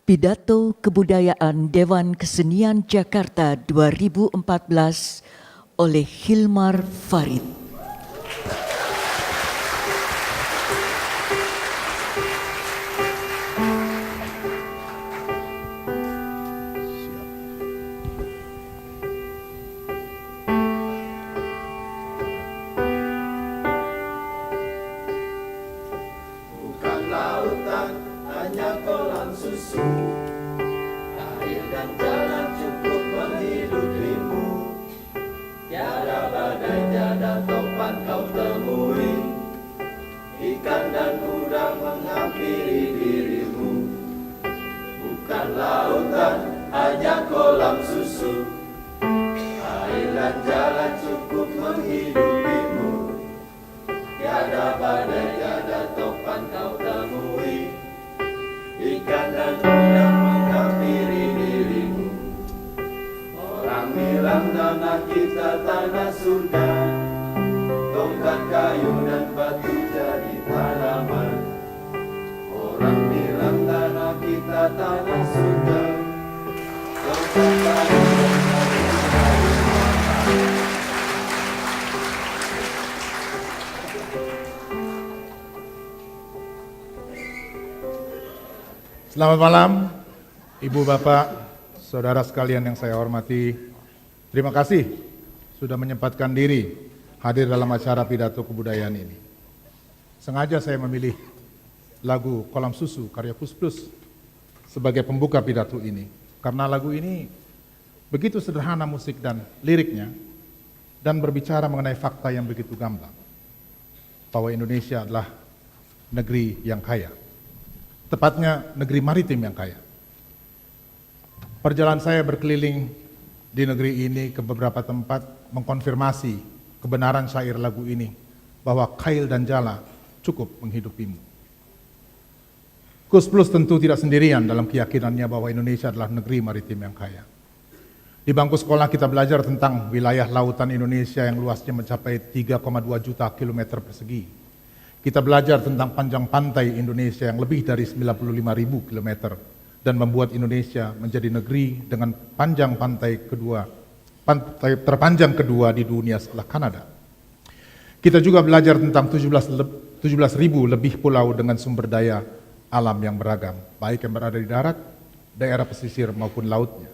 Pidato Kebudayaan Dewan Kesenian Jakarta 2014 oleh Hilmar Farid. Bukan lautan, hanya kolam susu. Air dan jalan cukup menghidupimu. Tiada badai, tiada topan kau temui. Ikan dan udang menghampiri dirimu. Bukan lautan, hanya kolam susu. Air dan jalan cukup menghidupimu. Tiada badai, tiada topan kau temui. Ikan dan udang menghampiri dirimu. Orang bilang tanah kita tanah surga. Tongkat kayu dan batu jadi tanaman. Orang bilang tanah kita tanah surga. Tongkat kayu dan batu jadi tanaman. Selamat malam, Ibu Bapak, Saudara sekalian yang saya hormati. Terima kasih sudah menyempatkan diri hadir dalam acara pidato kebudayaan ini. Sengaja saya memilih lagu Kolam Susu karya Kus Plus sebagai pembuka pidato ini. Karena lagu ini begitu sederhana musik dan liriknya dan berbicara mengenai fakta yang begitu gamblang. Bahwa Indonesia adalah negeri yang kaya. Tepatnya negeri maritim yang kaya. Perjalanan saya berkeliling di negeri ini ke beberapa tempat mengkonfirmasi kebenaran syair lagu ini bahwa kail dan jala cukup menghidupimu. Kus Plus tentu tidak sendirian dalam keyakinannya bahwa Indonesia adalah negeri maritim yang kaya. Di bangku sekolah kita belajar tentang wilayah lautan Indonesia yang luasnya mencapai 3,2 juta kilometer persegi. Kita belajar tentang panjang pantai Indonesia yang lebih dari 95.000 km dan membuat Indonesia menjadi negeri dengan panjang pantai terpanjang kedua di dunia setelah Kanada. Kita juga belajar tentang 17.000 lebih pulau dengan sumber daya alam yang beragam, baik yang berada di darat, daerah pesisir maupun lautnya.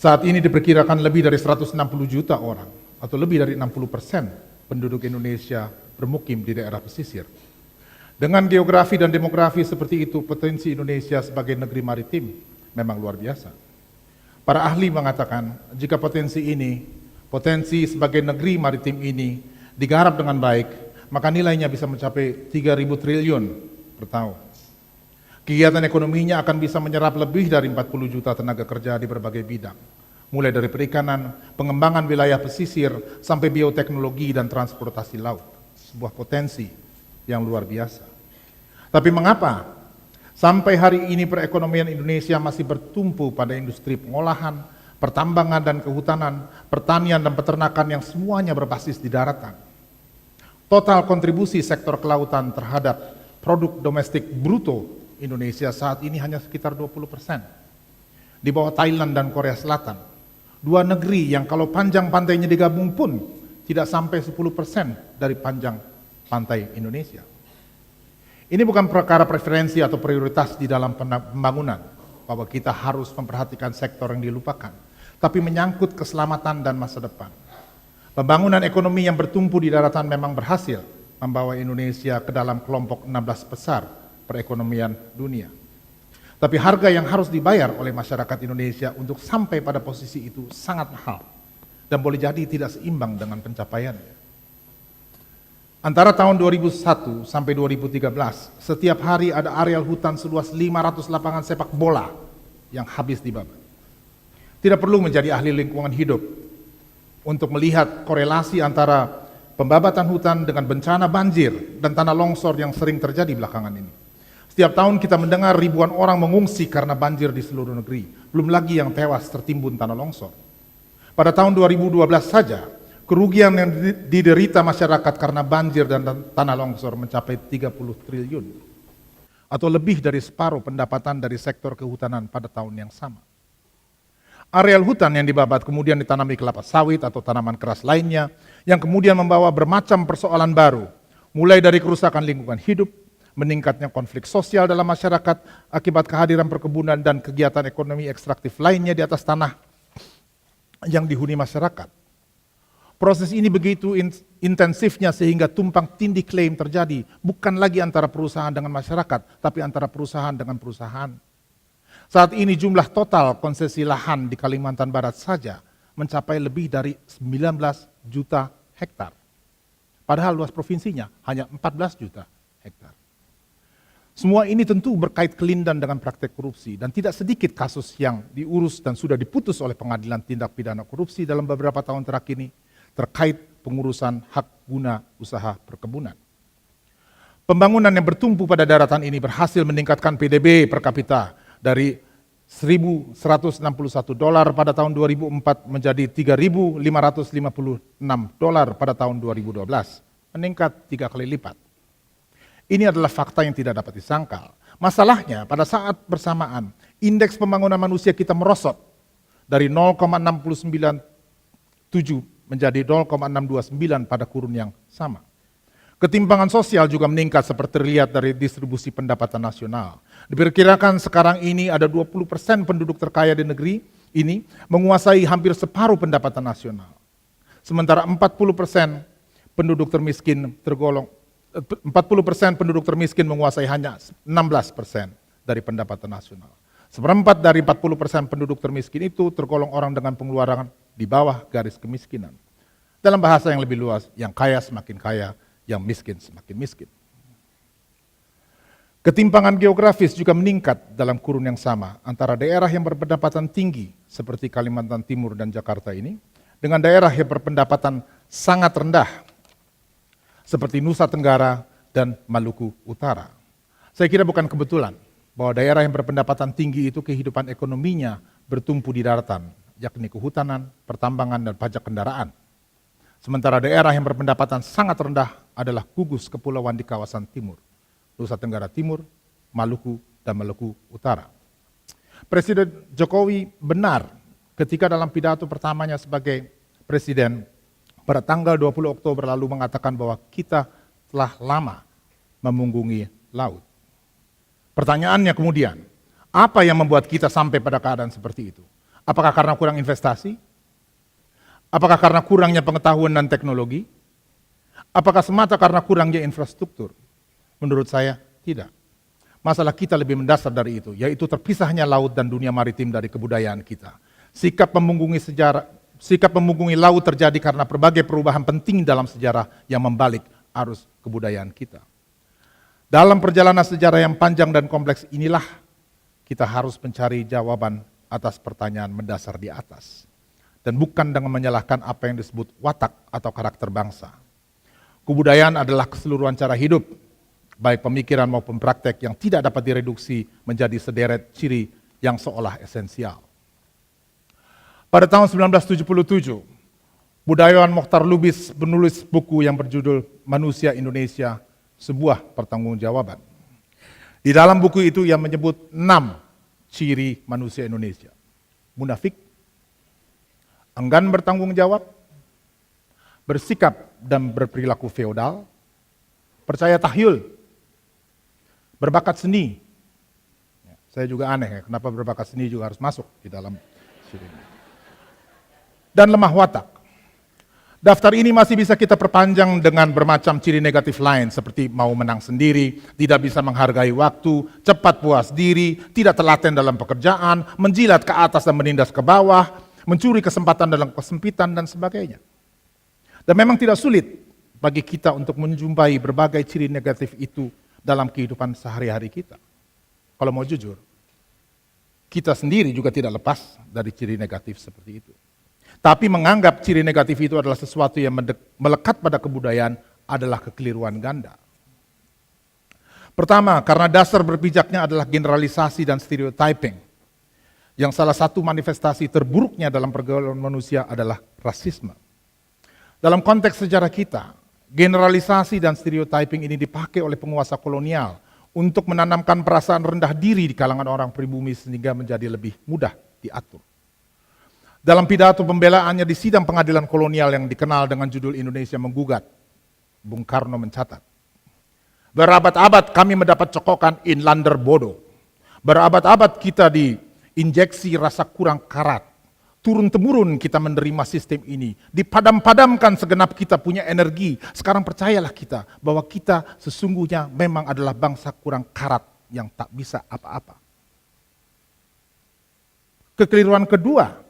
Saat ini diperkirakan lebih dari 160 juta orang atau lebih dari 60% penduduk Indonesia bermukim di daerah pesisir. Dengan geografi dan demografi seperti itu, potensi Indonesia sebagai negeri maritim memang luar biasa. Para ahli mengatakan, jika potensi sebagai negeri maritim ini digarap dengan baik, maka nilainya bisa mencapai 3.000 triliun per tahun. Kegiatan ekonominya akan bisa menyerap lebih dari 40 juta tenaga kerja di berbagai bidang, mulai dari perikanan, pengembangan wilayah pesisir, sampai bioteknologi dan transportasi laut. Sebuah potensi yang luar biasa. Tapi mengapa sampai hari ini perekonomian Indonesia masih bertumpu pada industri pengolahan, pertambangan dan kehutanan, pertanian dan peternakan yang semuanya berbasis di daratan? Total kontribusi sektor kelautan terhadap produk domestik bruto Indonesia saat ini hanya sekitar 20%. Di bawah Thailand dan Korea Selatan. Dua negeri yang kalau panjang pantainya digabung pun tidak sampai 10% dari panjang pantai Indonesia. Ini bukan perkara preferensi atau prioritas di dalam pembangunan, bahwa kita harus memperhatikan sektor yang dilupakan, tapi menyangkut keselamatan dan masa depan. Pembangunan ekonomi yang bertumpu di daratan memang berhasil membawa Indonesia ke dalam kelompok 16 besar perekonomian dunia. Tapi harga yang harus dibayar oleh masyarakat Indonesia untuk sampai pada posisi itu sangat mahal dan boleh jadi tidak seimbang dengan pencapaiannya. Antara tahun 2001 sampai 2013, setiap hari ada areal hutan seluas 500 lapangan sepak bola yang habis dibabat. Tidak perlu menjadi ahli lingkungan hidup untuk melihat korelasi antara pembabatan hutan dengan bencana banjir dan tanah longsor yang sering terjadi belakangan ini. Setiap tahun kita mendengar ribuan orang mengungsi karena banjir di seluruh negeri, belum lagi yang tewas tertimbun tanah longsor. Pada tahun 2012 saja, kerugian yang diderita masyarakat karena banjir dan tanah longsor mencapai 30 triliun. atau lebih dari separuh pendapatan dari sektor kehutanan pada tahun yang sama. Areal hutan yang dibabat kemudian ditanami kelapa sawit atau tanaman keras lainnya yang kemudian membawa bermacam persoalan baru, mulai dari kerusakan lingkungan hidup, meningkatnya konflik sosial dalam masyarakat akibat kehadiran perkebunan dan kegiatan ekonomi ekstraktif lainnya di atas tanah yang dihuni masyarakat. Proses ini begitu intensifnya sehingga tumpang tindih klaim terjadi bukan lagi antara perusahaan dengan masyarakat, tapi antara perusahaan dengan perusahaan. Saat ini jumlah total konsesi lahan di Kalimantan Barat saja mencapai lebih dari 19 juta hektar. Padahal luas provinsinya hanya 14 juta hektar. Semua ini tentu berkait kelindan dengan praktek korupsi dan tidak sedikit kasus yang diurus dan sudah diputus oleh pengadilan tindak pidana korupsi dalam beberapa tahun terakhir ini terkait pengurusan hak guna usaha perkebunan. Pembangunan yang bertumpu pada daratan ini berhasil meningkatkan PDB per kapita dari $1.161 pada tahun 2004 menjadi $3.556 pada tahun 2012, meningkat 3 kali lipat. Ini adalah fakta yang tidak dapat disangkal. Masalahnya pada saat bersamaan, indeks pembangunan manusia kita merosot dari 0,697 menjadi 0,629 pada kurun yang sama. Ketimpangan sosial juga meningkat seperti terlihat dari distribusi pendapatan nasional. Diperkirakan sekarang ini ada 20% penduduk terkaya di negeri ini menguasai hampir separuh pendapatan nasional. Sementara 40% penduduk termiskin menguasai hanya 16% dari pendapatan nasional. Seperempat dari 40% penduduk termiskin itu tergolong orang dengan pengeluaran di bawah garis kemiskinan. Dalam bahasa yang lebih luas, yang kaya semakin kaya, yang miskin semakin miskin. Ketimpangan geografis juga meningkat dalam kurun yang sama antara daerah yang berpendapatan tinggi seperti Kalimantan Timur dan Jakarta ini dengan daerah yang berpendapatan sangat rendah seperti Nusa Tenggara dan Maluku Utara. Saya kira bukan kebetulan bahwa daerah yang berpendapatan tinggi itu kehidupan ekonominya bertumpu di daratan, yakni kehutanan, pertambangan, dan pajak kendaraan. Sementara daerah yang berpendapatan sangat rendah adalah gugus kepulauan di kawasan timur, Nusa Tenggara Timur, Maluku, dan Maluku Utara. Presiden Jokowi benar ketika dalam pidato pertamanya sebagai presiden pada tanggal 20 Oktober lalu mengatakan bahwa kita telah lama memunggungi laut. Pertanyaannya kemudian, apa yang membuat kita sampai pada keadaan seperti itu? Apakah karena kurang investasi? Apakah karena kurangnya pengetahuan dan teknologi? Apakah semata karena kurangnya infrastruktur? Menurut saya, tidak. Masalah kita lebih mendasar dari itu, yaitu terpisahnya laut dan dunia maritim dari kebudayaan kita. Sikap memunggungi laut terjadi karena berbagai perubahan penting dalam sejarah yang membalik arus kebudayaan kita. Dalam perjalanan sejarah yang panjang dan kompleks inilah kita harus mencari jawaban atas pertanyaan mendasar di atas. Dan bukan dengan menyalahkan apa yang disebut watak atau karakter bangsa. Kebudayaan adalah keseluruhan cara hidup, baik pemikiran maupun praktek yang tidak dapat direduksi menjadi sederet ciri yang seolah esensial. Pada tahun 1977, budayawan Mokhtar Lubis menulis buku yang berjudul Manusia Indonesia, Sebuah Pertanggungjawaban. Di dalam buku itu ia menyebut 6 ciri manusia Indonesia. Munafik, enggan bertanggung jawab, bersikap dan berperilaku feodal, percaya tahyul, berbakat seni. Saya juga aneh ya, kenapa berbakat seni juga harus masuk di dalam ciri ini. Dan lemah watak. Daftar ini masih bisa kita perpanjang dengan bermacam ciri negatif lain seperti mau menang sendiri, tidak bisa menghargai waktu, cepat puas diri, tidak telaten dalam pekerjaan, menjilat ke atas dan menindas ke bawah, mencuri kesempatan dalam kesempitan dan sebagainya. Dan memang tidak sulit bagi kita untuk menjumpai berbagai ciri negatif itu dalam kehidupan sehari-hari kita. Kalau mau jujur, kita sendiri juga tidak lepas dari ciri negatif seperti itu. Tapi menganggap ciri negatif itu adalah sesuatu yang melekat pada kebudayaan adalah kekeliruan ganda. Pertama, karena dasar berpijaknya adalah generalisasi dan stereotyping. Yang salah satu manifestasi terburuknya dalam pergaulan manusia adalah rasisme. Dalam konteks sejarah kita, generalisasi dan stereotyping ini dipakai oleh penguasa kolonial untuk menanamkan perasaan rendah diri di kalangan orang pribumi sehingga menjadi lebih mudah diatur. Dalam pidato pembelaannya di sidang pengadilan kolonial yang dikenal dengan judul Indonesia Menggugat, Bung Karno mencatat, berabad-abad kami mendapat cokokan inlander bodoh. Berabad-abad kita diinjeksi rasa kurang karat. Turun-temurun kita menerima sistem ini. Dipadam-padamkan segenap kita punya energi. Sekarang percayalah kita bahwa kita sesungguhnya memang adalah bangsa kurang karat yang tak bisa apa-apa. Kekeliruan kedua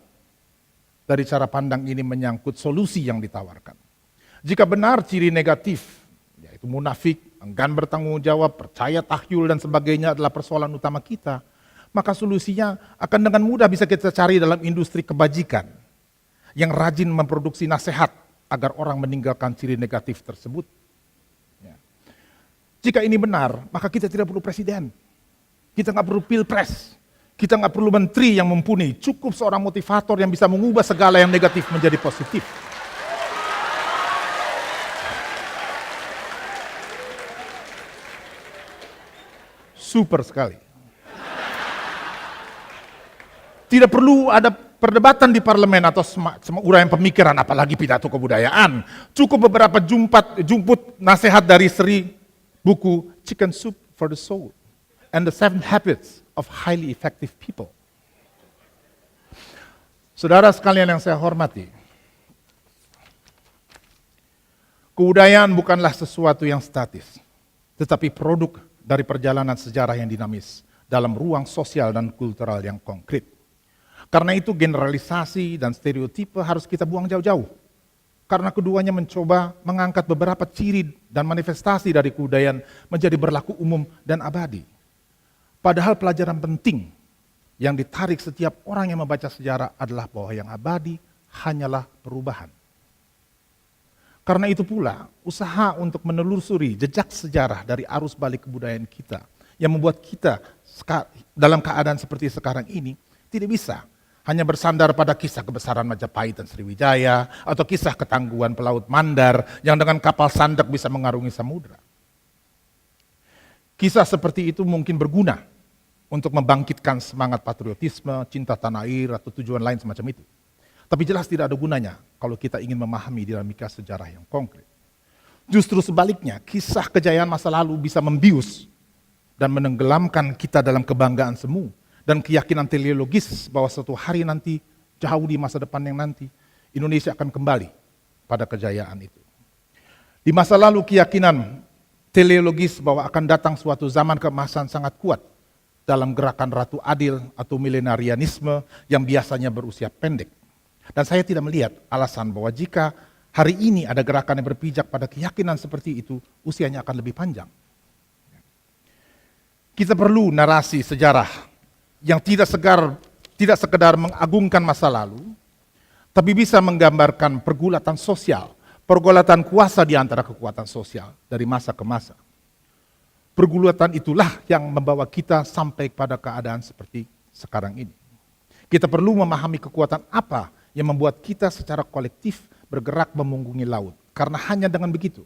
dari cara pandang ini menyangkut solusi yang ditawarkan. Jika benar ciri negatif, yaitu munafik, enggan bertanggung jawab, percaya tahyul dan sebagainya adalah persoalan utama kita, maka solusinya akan dengan mudah bisa kita cari dalam industri kebajikan yang rajin memproduksi nasihat agar orang meninggalkan ciri negatif tersebut. Ya. Jika ini benar, maka kita tidak perlu presiden, kita nggak perlu pilpres, kita nggak perlu menteri yang mumpuni, cukup seorang motivator yang bisa mengubah segala yang negatif menjadi positif. Super sekali. Tidak perlu ada perdebatan di parlemen atau semua uraian pemikiran, apalagi pidato kebudayaan. Cukup beberapa jumput nasihat dari seri buku Chicken Soup for the Soul and the 7 Habits of Highly Effective People. Saudara sekalian yang saya hormati, kebudayaan bukanlah sesuatu yang statis, tetapi produk dari perjalanan sejarah yang dinamis dalam ruang sosial dan kultural yang konkret. Karena itu generalisasi dan stereotipe harus kita buang jauh-jauh. Karena keduanya mencoba mengangkat beberapa ciri dan manifestasi dari kebudayaan menjadi berlaku umum dan abadi. Padahal pelajaran penting yang ditarik setiap orang yang membaca sejarah adalah bahwa yang abadi hanyalah perubahan. Karena itu pula, usaha untuk menelusuri jejak sejarah dari arus balik kebudayaan kita yang membuat kita dalam keadaan seperti sekarang ini tidak bisa hanya bersandar pada kisah kebesaran Majapahit dan Sriwijaya atau kisah ketangguhan pelaut Mandar yang dengan kapal sandak bisa mengarungi samudra. Kisah seperti itu mungkin berguna untuk membangkitkan semangat patriotisme, cinta tanah air atau tujuan lain semacam itu. Tapi jelas tidak ada gunanya kalau kita ingin memahami dinamika sejarah yang konkret. Justru sebaliknya, kisah kejayaan masa lalu bisa membius dan menenggelamkan kita dalam kebanggaan semu dan keyakinan teleologis bahwa suatu hari nanti, jauh di masa depan yang nanti, Indonesia akan kembali pada kejayaan itu. Di masa lalu keyakinan teleologis bahwa akan datang suatu zaman keemasan sangat kuat dalam gerakan Ratu Adil atau milenarianisme yang biasanya berusia pendek. Dan saya tidak melihat alasan bahwa jika hari ini ada gerakan yang berpijak pada keyakinan seperti itu, usianya akan lebih panjang. Kita perlu narasi sejarah yang tidak sekedar mengagungkan masa lalu, tapi bisa menggambarkan pergulatan sosial, pergulatan kuasa di antara kekuatan sosial dari masa ke masa. Pergulatan itulah yang membawa kita sampai pada keadaan seperti sekarang ini. Kita perlu memahami kekuatan apa yang membuat kita secara kolektif bergerak memunggungi laut. Karena hanya dengan begitu,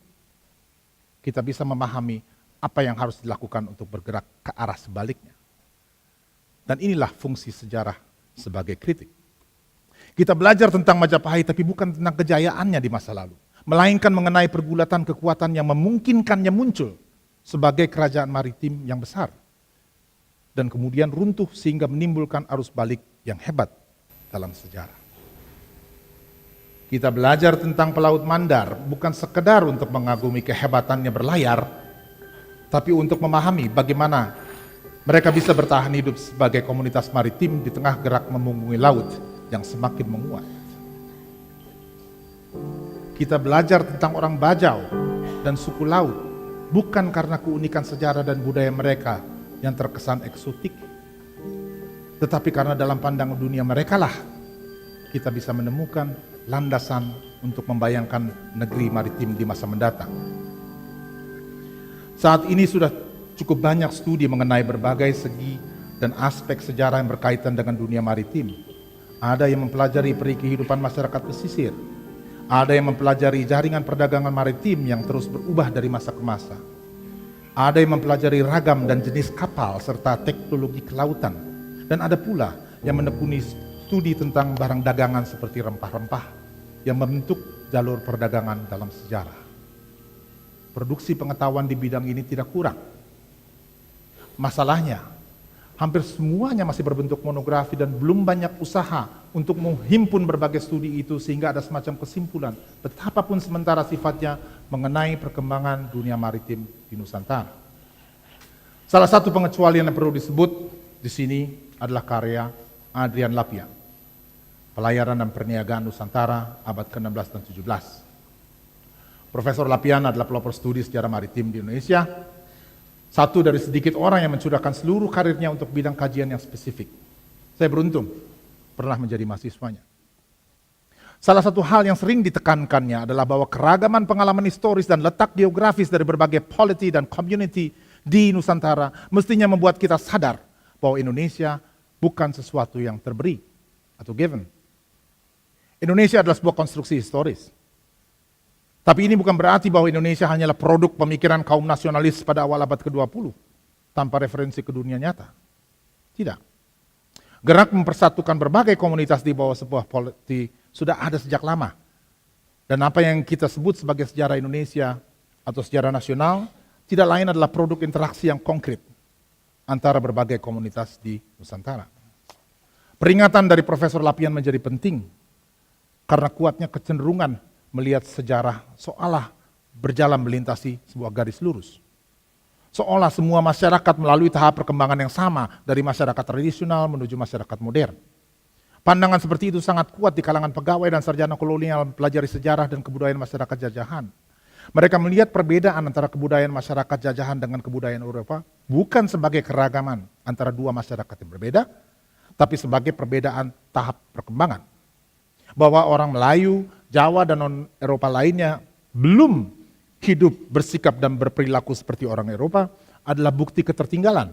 kita bisa memahami apa yang harus dilakukan untuk bergerak ke arah sebaliknya. Dan inilah fungsi sejarah sebagai kritik. Kita belajar tentang Majapahit tapi bukan tentang kejayaannya di masa lalu, melainkan mengenai pergulatan kekuatan yang memungkinkannya muncul sebagai kerajaan maritim yang besar dan kemudian runtuh sehingga menimbulkan arus balik yang hebat dalam sejarah. Kita belajar tentang pelaut Mandar bukan sekedar untuk mengagumi kehebatannya berlayar, tapi untuk memahami bagaimana mereka bisa bertahan hidup sebagai komunitas maritim di tengah gerak memunggungi laut yang semakin menguat. Kita belajar tentang orang Bajau dan suku laut, bukan karena keunikan sejarah dan budaya mereka yang terkesan eksotik, tetapi karena dalam pandangan dunia mereka lah kita bisa menemukan landasan untuk membayangkan negeri maritim di masa mendatang. Saat ini sudah cukup banyak studi mengenai berbagai segi dan aspek sejarah yang berkaitan dengan dunia maritim. Ada yang mempelajari peri kehidupan masyarakat pesisir. Ada yang mempelajari jaringan perdagangan maritim yang terus berubah dari masa ke masa. Ada yang mempelajari ragam dan jenis kapal serta teknologi kelautan. Dan ada pula yang menekuni studi tentang barang dagangan seperti rempah-rempah yang membentuk jalur perdagangan dalam sejarah. Produksi pengetahuan di bidang ini tidak kurang. Masalahnya, hampir semuanya masih berbentuk monografi dan belum banyak usaha untuk menghimpun berbagai studi itu sehingga ada semacam kesimpulan betapapun sementara sifatnya mengenai perkembangan dunia maritim di Nusantara. Salah satu pengecualian yang perlu disebut di sini adalah karya Adrian Lapian, Pelayaran dan Perniagaan Nusantara abad ke-16 dan 17. Profesor Lapian adalah pelopor studi sejarah maritim di Indonesia, satu dari sedikit orang yang mencurahkan seluruh karirnya untuk bidang kajian yang spesifik. Saya beruntung pernah menjadi mahasiswanya. Salah satu hal yang sering ditekankannya adalah bahwa keragaman pengalaman historis dan letak geografis dari berbagai polity dan community di Nusantara mestinya membuat kita sadar bahwa Indonesia bukan sesuatu yang terberi atau given. Indonesia adalah sebuah konstruksi historis. Tapi ini bukan berarti bahwa Indonesia hanyalah produk pemikiran kaum nasionalis pada awal abad ke-20 tanpa referensi ke dunia nyata. Tidak. Gerak mempersatukan berbagai komunitas di bawah sebuah politi sudah ada sejak lama. Dan apa yang kita sebut sebagai sejarah Indonesia atau sejarah nasional tidak lain adalah produk interaksi yang konkret antara berbagai komunitas di Nusantara. Peringatan dari Profesor Lapian menjadi penting karena kuatnya kecenderungan melihat sejarah seolah berjalan melintasi sebuah garis lurus. Seolah semua masyarakat melalui tahap perkembangan yang sama dari masyarakat tradisional menuju masyarakat modern. Pandangan seperti itu sangat kuat di kalangan pegawai dan sarjana kolonial mempelajari sejarah dan kebudayaan masyarakat jajahan. Mereka melihat perbedaan antara kebudayaan masyarakat jajahan dengan kebudayaan Eropa bukan sebagai keragaman antara dua masyarakat yang berbeda, tapi sebagai perbedaan tahap perkembangan. Bahwa orang Melayu, Jawa, dan non-Eropa lainnya belum hidup, bersikap, dan berperilaku seperti orang Eropa adalah bukti ketertinggalan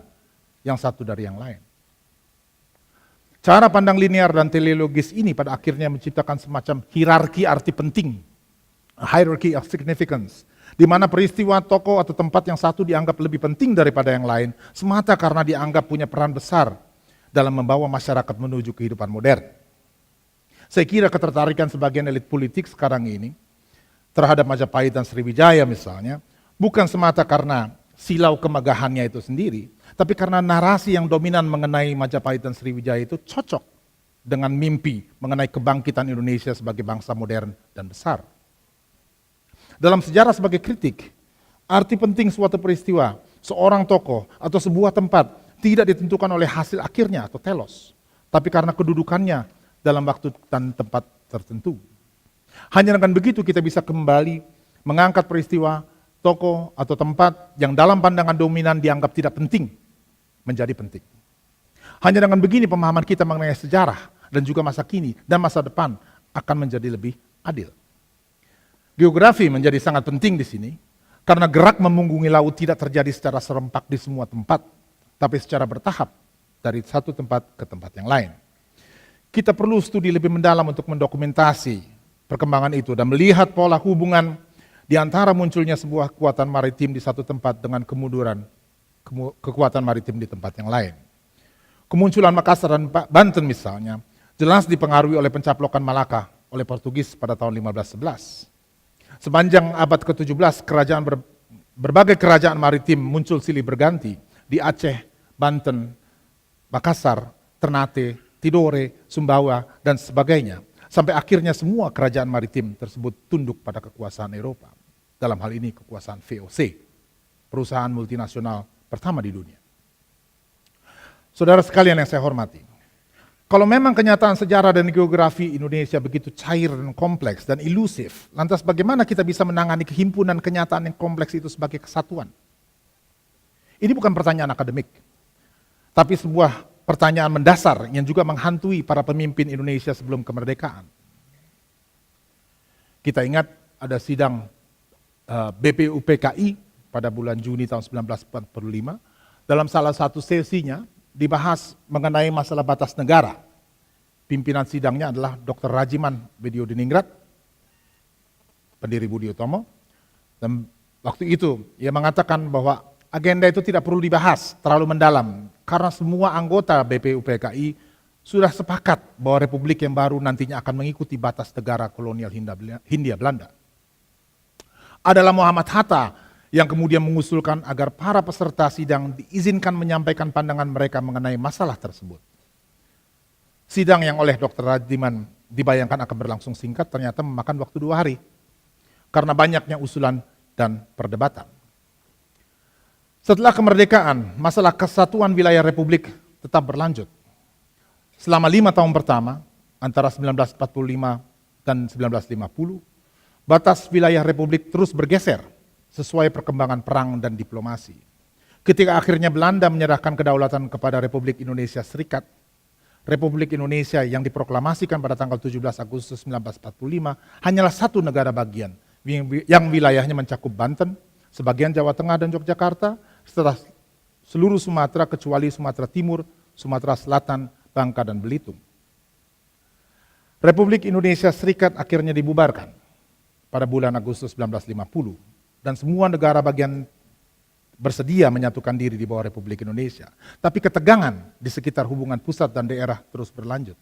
yang satu dari yang lain. Cara pandang linear dan teleologis ini pada akhirnya menciptakan semacam hierarki arti penting, hierarchy of significance, di mana peristiwa, tokoh, atau tempat yang satu dianggap lebih penting daripada yang lain, semata karena dianggap punya peran besar dalam membawa masyarakat menuju kehidupan modern. Saya kira ketertarikan sebagian elit politik sekarang ini terhadap Majapahit dan Sriwijaya misalnya, bukan semata karena silau kemegahannya itu sendiri, tapi karena narasi yang dominan mengenai Majapahit dan Sriwijaya itu cocok dengan mimpi mengenai kebangkitan Indonesia sebagai bangsa modern dan besar. Dalam sejarah sebagai kritik, arti penting suatu peristiwa, seorang tokoh, atau sebuah tempat tidak ditentukan oleh hasil akhirnya atau telos, tapi karena kedudukannya dalam waktu dan tempat tertentu. Hanya dengan begitu kita bisa kembali mengangkat peristiwa, tokoh, atau tempat yang dalam pandangan dominan dianggap tidak penting, menjadi penting. Hanya dengan begini pemahaman kita mengenai sejarah dan juga masa kini dan masa depan akan menjadi lebih adil. Geografi menjadi sangat penting di sini, karena gerak memunggungi laut tidak terjadi secara serempak di semua tempat, tapi secara bertahap dari satu tempat ke tempat yang lain. Kita perlu studi lebih mendalam untuk mendokumentasi perkembangan itu dan melihat pola hubungan di antara munculnya sebuah kekuatan maritim di satu tempat dengan kemunduran kekuatan maritim di tempat yang lain. Kemunculan Makassar dan Banten misalnya jelas dipengaruhi oleh pencaplokan Malaka oleh Portugis pada tahun 1511. Sepanjang abad ke-17 berbagai kerajaan maritim muncul silih berganti di Aceh, Banten, Makassar, Ternate, Tidore, Sumbawa, dan sebagainya. Sampai akhirnya semua kerajaan maritim tersebut tunduk pada kekuasaan Eropa. Dalam hal ini kekuasaan VOC, perusahaan multinasional pertama di dunia. Saudara sekalian yang saya hormati, kalau memang kenyataan sejarah dan geografi Indonesia begitu cair dan kompleks dan ilusif, lantas bagaimana kita bisa menangani kehimpunan kenyataan yang kompleks itu sebagai kesatuan? Ini bukan pertanyaan akademik, tapi sebuah pertanyaan mendasar yang juga menghantui para pemimpin Indonesia sebelum kemerdekaan. Kita ingat ada sidang BPUPKI pada bulan Juni tahun 1945. Dalam salah satu sesinya dibahas mengenai masalah batas negara. Pimpinan sidangnya adalah Dr. Rajiman Widyodiningrat, pendiri Budi Utomo. Dan waktu itu ia mengatakan bahwa agenda itu tidak perlu dibahas terlalu mendalam, karena semua anggota BPUPKI sudah sepakat bahwa Republik yang baru nantinya akan mengikuti batas negara kolonial Hindia Belanda. Adalah Muhammad Hatta yang kemudian mengusulkan agar para peserta sidang diizinkan menyampaikan pandangan mereka mengenai masalah tersebut. Sidang yang oleh Dr. Radiman dibayangkan akan berlangsung singkat ternyata memakan waktu 2 hari karena banyaknya usulan dan perdebatan. Setelah kemerdekaan, masalah kesatuan wilayah Republik tetap berlanjut. Selama 5 tahun pertama, antara 1945 dan 1950, batas wilayah Republik terus bergeser sesuai perkembangan perang dan diplomasi. Ketika akhirnya Belanda menyerahkan kedaulatan kepada Republik Indonesia Serikat, Republik Indonesia yang diproklamasikan pada tanggal 17 Agustus 1945 hanyalah satu negara bagian yang wilayahnya mencakup Banten, sebagian Jawa Tengah dan Yogyakarta, setelah seluruh Sumatera kecuali Sumatera Timur, Sumatera Selatan, Bangka dan Belitung. Republik Indonesia Serikat akhirnya dibubarkan pada bulan Agustus 1950 dan semua negara bagian bersedia menyatukan diri di bawah Republik Indonesia. Tapi ketegangan di sekitar hubungan pusat dan daerah terus berlanjut.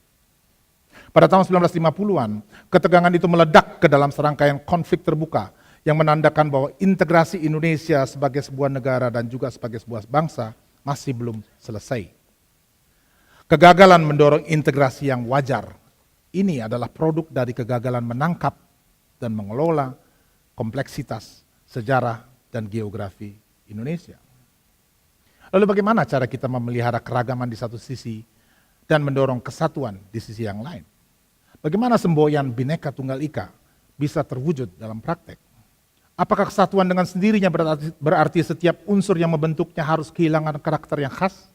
Pada tahun 1950-an, ketegangan itu meledak ke dalam serangkaian konflik terbuka yang menandakan bahwa integrasi Indonesia sebagai sebuah negara dan juga sebagai sebuah bangsa masih belum selesai. Kegagalan mendorong integrasi yang wajar, ini adalah produk dari kegagalan menangkap dan mengelola kompleksitas sejarah dan geografi Indonesia. Lalu bagaimana cara kita memelihara keragaman di satu sisi dan mendorong kesatuan di sisi yang lain? Bagaimana semboyan Bhinneka Tunggal Ika bisa terwujud dalam praktek? Apakah kesatuan dengan sendirinya berarti setiap unsur yang membentuknya harus kehilangan karakter yang khas?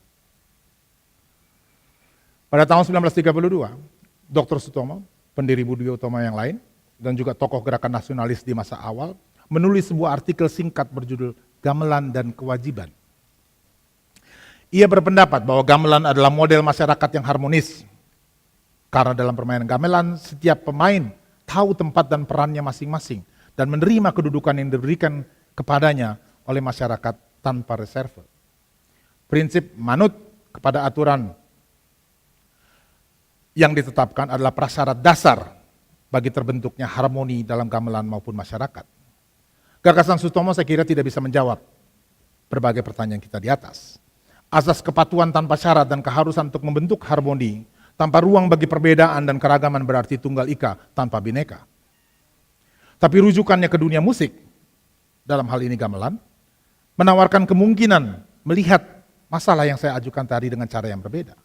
Pada tahun 1932, Dr. Sutomo, pendiri Budi Utomo yang lain, dan juga tokoh gerakan nasionalis di masa awal, menulis sebuah artikel singkat berjudul Gamelan dan Kewajiban. Ia berpendapat bahwa gamelan adalah model masyarakat yang harmonis. Karena dalam permainan gamelan, setiap pemain tahu tempat dan perannya masing-masing dan menerima kedudukan yang diberikan kepadanya oleh masyarakat tanpa reserve. Prinsip manut kepada aturan yang ditetapkan adalah prasyarat dasar bagi terbentuknya harmoni dalam gamelan maupun masyarakat. Gagasan Sutomo saya kira tidak bisa menjawab berbagai pertanyaan kita di atas. Asas kepatuhan tanpa syarat dan keharusan untuk membentuk harmoni, tanpa ruang bagi perbedaan dan keragaman berarti tunggal ika tanpa bineka. Tapi rujukannya ke dunia musik, dalam hal ini gamelan, menawarkan kemungkinan melihat masalah yang saya ajukan tadi dengan cara yang berbeda.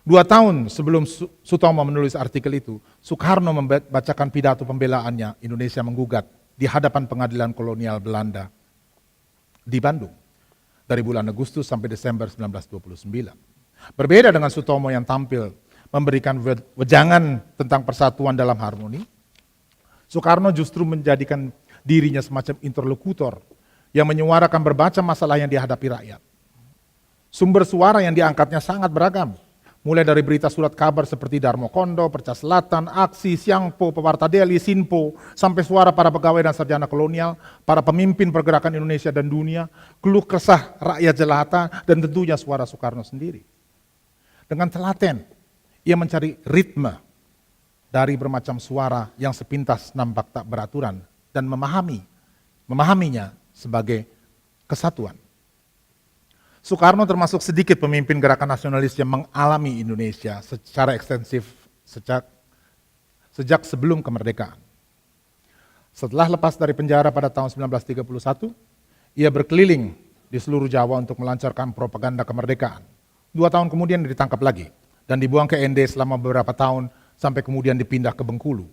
2 tahun sebelum Sutomo menulis artikel itu, Soekarno membacakan pidato pembelaannya Indonesia menggugat di hadapan pengadilan kolonial Belanda di Bandung dari bulan Agustus sampai Desember 1929. Berbeda dengan Sutomo yang tampil memberikan wejangan tentang persatuan dalam harmoni, Soekarno justru menjadikan dirinya semacam interlokutor yang menyuarakan berbagai masalah yang dihadapi rakyat. Sumber suara yang diangkatnya sangat beragam, mulai dari berita surat kabar seperti Darmo Kondo, Perca Selatan, Aksi, Siangpo, Pewarta Deli, Sinpo, sampai suara para pegawai dan sarjana kolonial, para pemimpin pergerakan Indonesia dan dunia, keluh kesah rakyat jelata, dan tentunya suara Soekarno sendiri. Dengan telaten, ia mencari ritme dari bermacam suara yang sepintas nampak tak beraturan dan memahaminya sebagai kesatuan. Soekarno termasuk sedikit pemimpin gerakan nasionalis yang mengalami Indonesia secara ekstensif sejak sebelum kemerdekaan. Setelah lepas dari penjara pada tahun 1931, ia berkeliling di seluruh Jawa untuk melancarkan propaganda kemerdekaan. 2 tahun kemudian ditangkap lagi dan dibuang ke ND selama beberapa tahun sampai kemudian dipindah ke Bengkulu.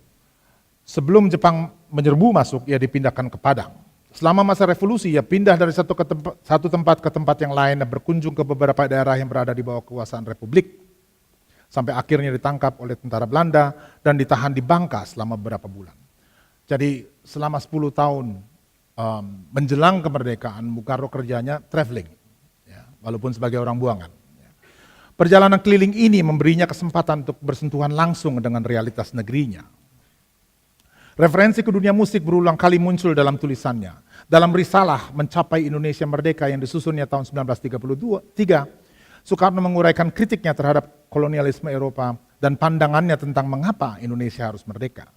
Sebelum Jepang menyerbu masuk, ia dipindahkan ke Padang. Selama masa revolusi, ia pindah dari satu tempat ke tempat yang lain dan berkunjung ke beberapa daerah yang berada di bawah kekuasaan Republik. Sampai akhirnya ditangkap oleh tentara Belanda dan ditahan di Bangka selama beberapa bulan. Jadi selama 10 tahun menjelang kemerdekaan, Bung Karno kerjanya traveling, ya, walaupun sebagai orang buangan. Ya. Perjalanan keliling ini memberinya kesempatan untuk bersentuhan langsung dengan realitas negerinya. Referensi ke dunia musik berulang kali muncul dalam tulisannya. Dalam risalah Mencapai Indonesia Merdeka yang disusunnya tahun 1933, Soekarno menguraikan kritiknya terhadap kolonialisme Eropa dan pandangannya tentang mengapa Indonesia harus merdeka.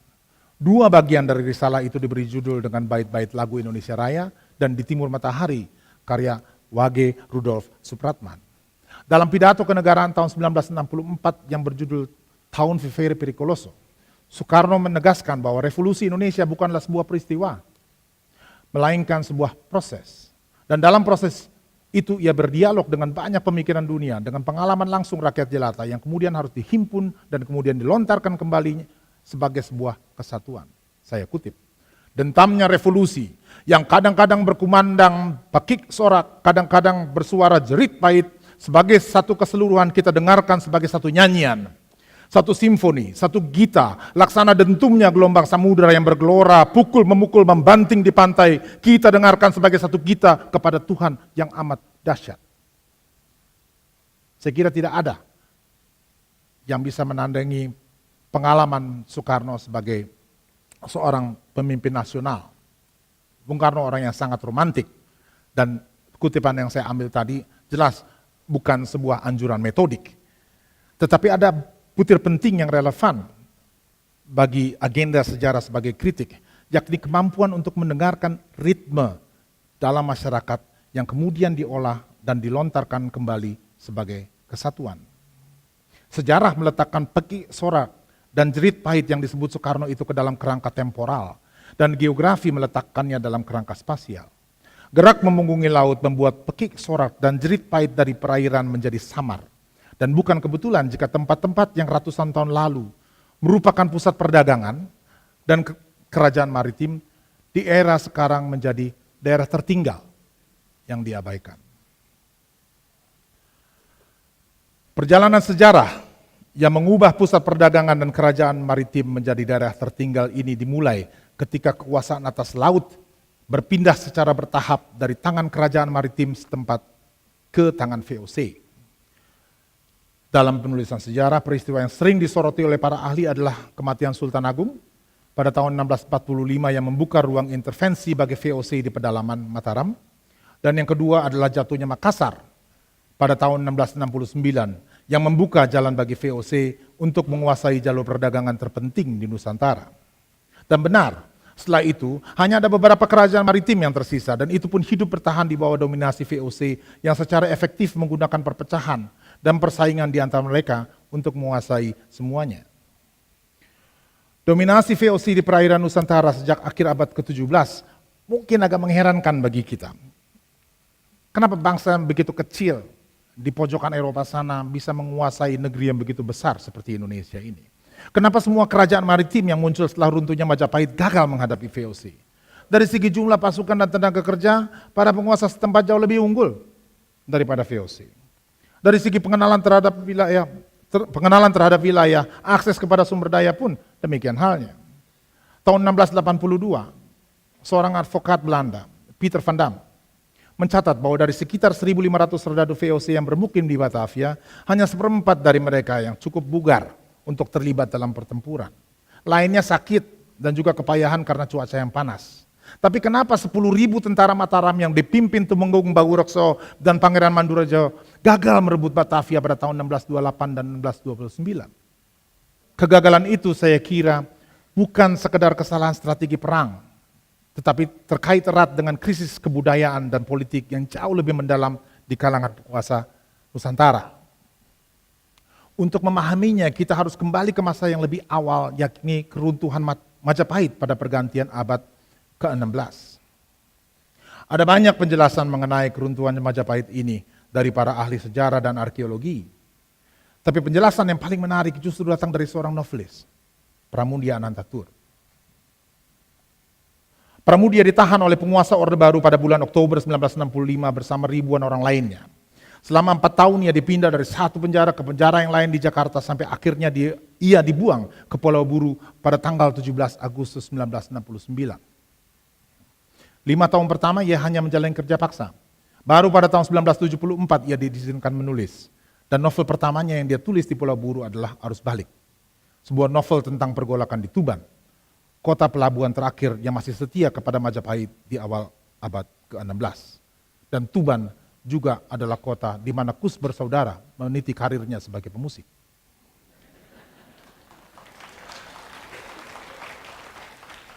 Dua bagian dari risalah itu diberi judul dengan bait-bait lagu Indonesia Raya dan Di Timur Matahari, karya Wage Rudolf Supratman. Dalam pidato kenegaraan tahun 1964 yang berjudul Tahun Vivere Pericoloso, Soekarno menegaskan bahwa revolusi Indonesia bukanlah sebuah peristiwa, melainkan sebuah proses. Dan dalam proses itu ia berdialog dengan banyak pemikiran dunia, dengan pengalaman langsung rakyat jelata yang kemudian harus dihimpun dan kemudian dilontarkan kembali sebagai sebuah kesatuan. Saya kutip, dentamnya revolusi yang kadang-kadang berkumandang pakik sorak, kadang-kadang bersuara jerit pahit, sebagai satu keseluruhan kita dengarkan sebagai satu nyanyian, satu simfoni, satu gita, laksana dentumnya gelombang samudera yang bergelora, pukul memukul membanting di pantai, kita dengarkan sebagai satu gita kepada Tuhan yang amat dahsyat. Saya kira tidak ada yang bisa menandingi pengalaman Soekarno sebagai seorang pemimpin nasional. Bung Karno orang yang sangat romantik, dan kutipan yang saya ambil tadi jelas bukan sebuah anjuran metodik. Tetapi ada butir penting yang relevan bagi agenda sejarah sebagai kritik, yakni kemampuan untuk mendengarkan ritme dalam masyarakat yang kemudian diolah dan dilontarkan kembali sebagai kesatuan. Sejarah meletakkan peki sorak dan jerit pahit yang disebut Soekarno itu ke dalam kerangka temporal, dan geografi meletakkannya dalam kerangka spasial. Gerak memunggungi laut membuat pekik sorak dan jerit pahit dari perairan menjadi samar. Dan bukan kebetulan jika tempat-tempat yang ratusan tahun lalu merupakan pusat perdagangan dan kerajaan maritim di era sekarang menjadi daerah tertinggal yang diabaikan. Perjalanan sejarah yang mengubah pusat perdagangan dan kerajaan maritim menjadi daerah tertinggal ini dimulai ketika kekuasaan atas laut berpindah secara bertahap dari tangan kerajaan maritim setempat ke tangan VOC. Dalam penulisan sejarah, peristiwa yang sering disoroti oleh para ahli adalah kematian Sultan Agung pada tahun 1645 yang membuka ruang intervensi bagi VOC di pedalaman Mataram, dan yang kedua adalah jatuhnya Makassar pada tahun 1669 yang membuka jalan bagi VOC untuk menguasai jalur perdagangan terpenting di Nusantara. Dan benar, setelah itu hanya ada beberapa kerajaan maritim yang tersisa, dan itu pun hidup bertahan di bawah dominasi VOC yang secara efektif menggunakan perpecahan dan persaingan di antara mereka untuk menguasai semuanya. Dominasi VOC di perairan Nusantara sejak akhir abad ke-17 mungkin agak mengherankan bagi kita. Kenapa bangsa yang begitu kecil di pojokan Eropa sana bisa menguasai negeri yang begitu besar seperti Indonesia ini? Kenapa semua kerajaan maritim yang muncul setelah runtuhnya Majapahit gagal menghadapi VOC? Dari segi jumlah pasukan dan tenaga kerja, para penguasa setempat jauh lebih unggul daripada VOC. Dari segi pengenalan terhadap wilayah, akses kepada sumber daya pun demikian halnya. Tahun 1682, seorang advokat Belanda, Pieter van Dam, mencatat bahwa dari sekitar 1.500 serdadu VOC yang bermukim di Batavia, hanya 1/4 dari mereka yang cukup bugar untuk terlibat dalam pertempuran. Lainnya sakit dan juga kepayahan karena cuaca yang panas. Tapi kenapa 10.000 tentara Mataram yang dipimpin Tumenggung Bagurekso dan Pangeran Mandurajo gagal merebut Batavia pada tahun 1628 dan 1629? Kegagalan itu saya kira bukan sekedar kesalahan strategi perang, tetapi terkait erat dengan krisis kebudayaan dan politik yang jauh lebih mendalam di kalangan penguasa Nusantara. Untuk memahaminya, kita harus kembali ke masa yang lebih awal, yakni keruntuhan Majapahit pada pergantian abad ke-16. Ada banyak penjelasan mengenai keruntuhan Majapahit ini dari para ahli sejarah dan arkeologi. Tapi penjelasan yang paling menarik justru datang dari seorang novelis, Pramudia Anantatur. Pramudia ditahan oleh penguasa Orde Baru pada bulan Oktober 1965 bersama ribuan orang lainnya. Selama 4 tahun ia dipindah dari satu penjara ke penjara yang lain di Jakarta sampai akhirnya ia dibuang ke Pulau Buru pada tanggal 17 Agustus 1969. 5 tahun pertama ia hanya menjalani kerja paksa. Baru pada tahun 1974 ia diizinkan menulis. Dan novel pertamanya yang dia tulis di Pulau Buru adalah Arus Balik. Sebuah novel tentang pergolakan di Tuban. kota pelabuhan terakhir yang masih setia kepada Majapahit di awal abad ke-16. Dan Tuban juga adalah kota di mana Kus bersaudara meniti karirnya sebagai pemusik.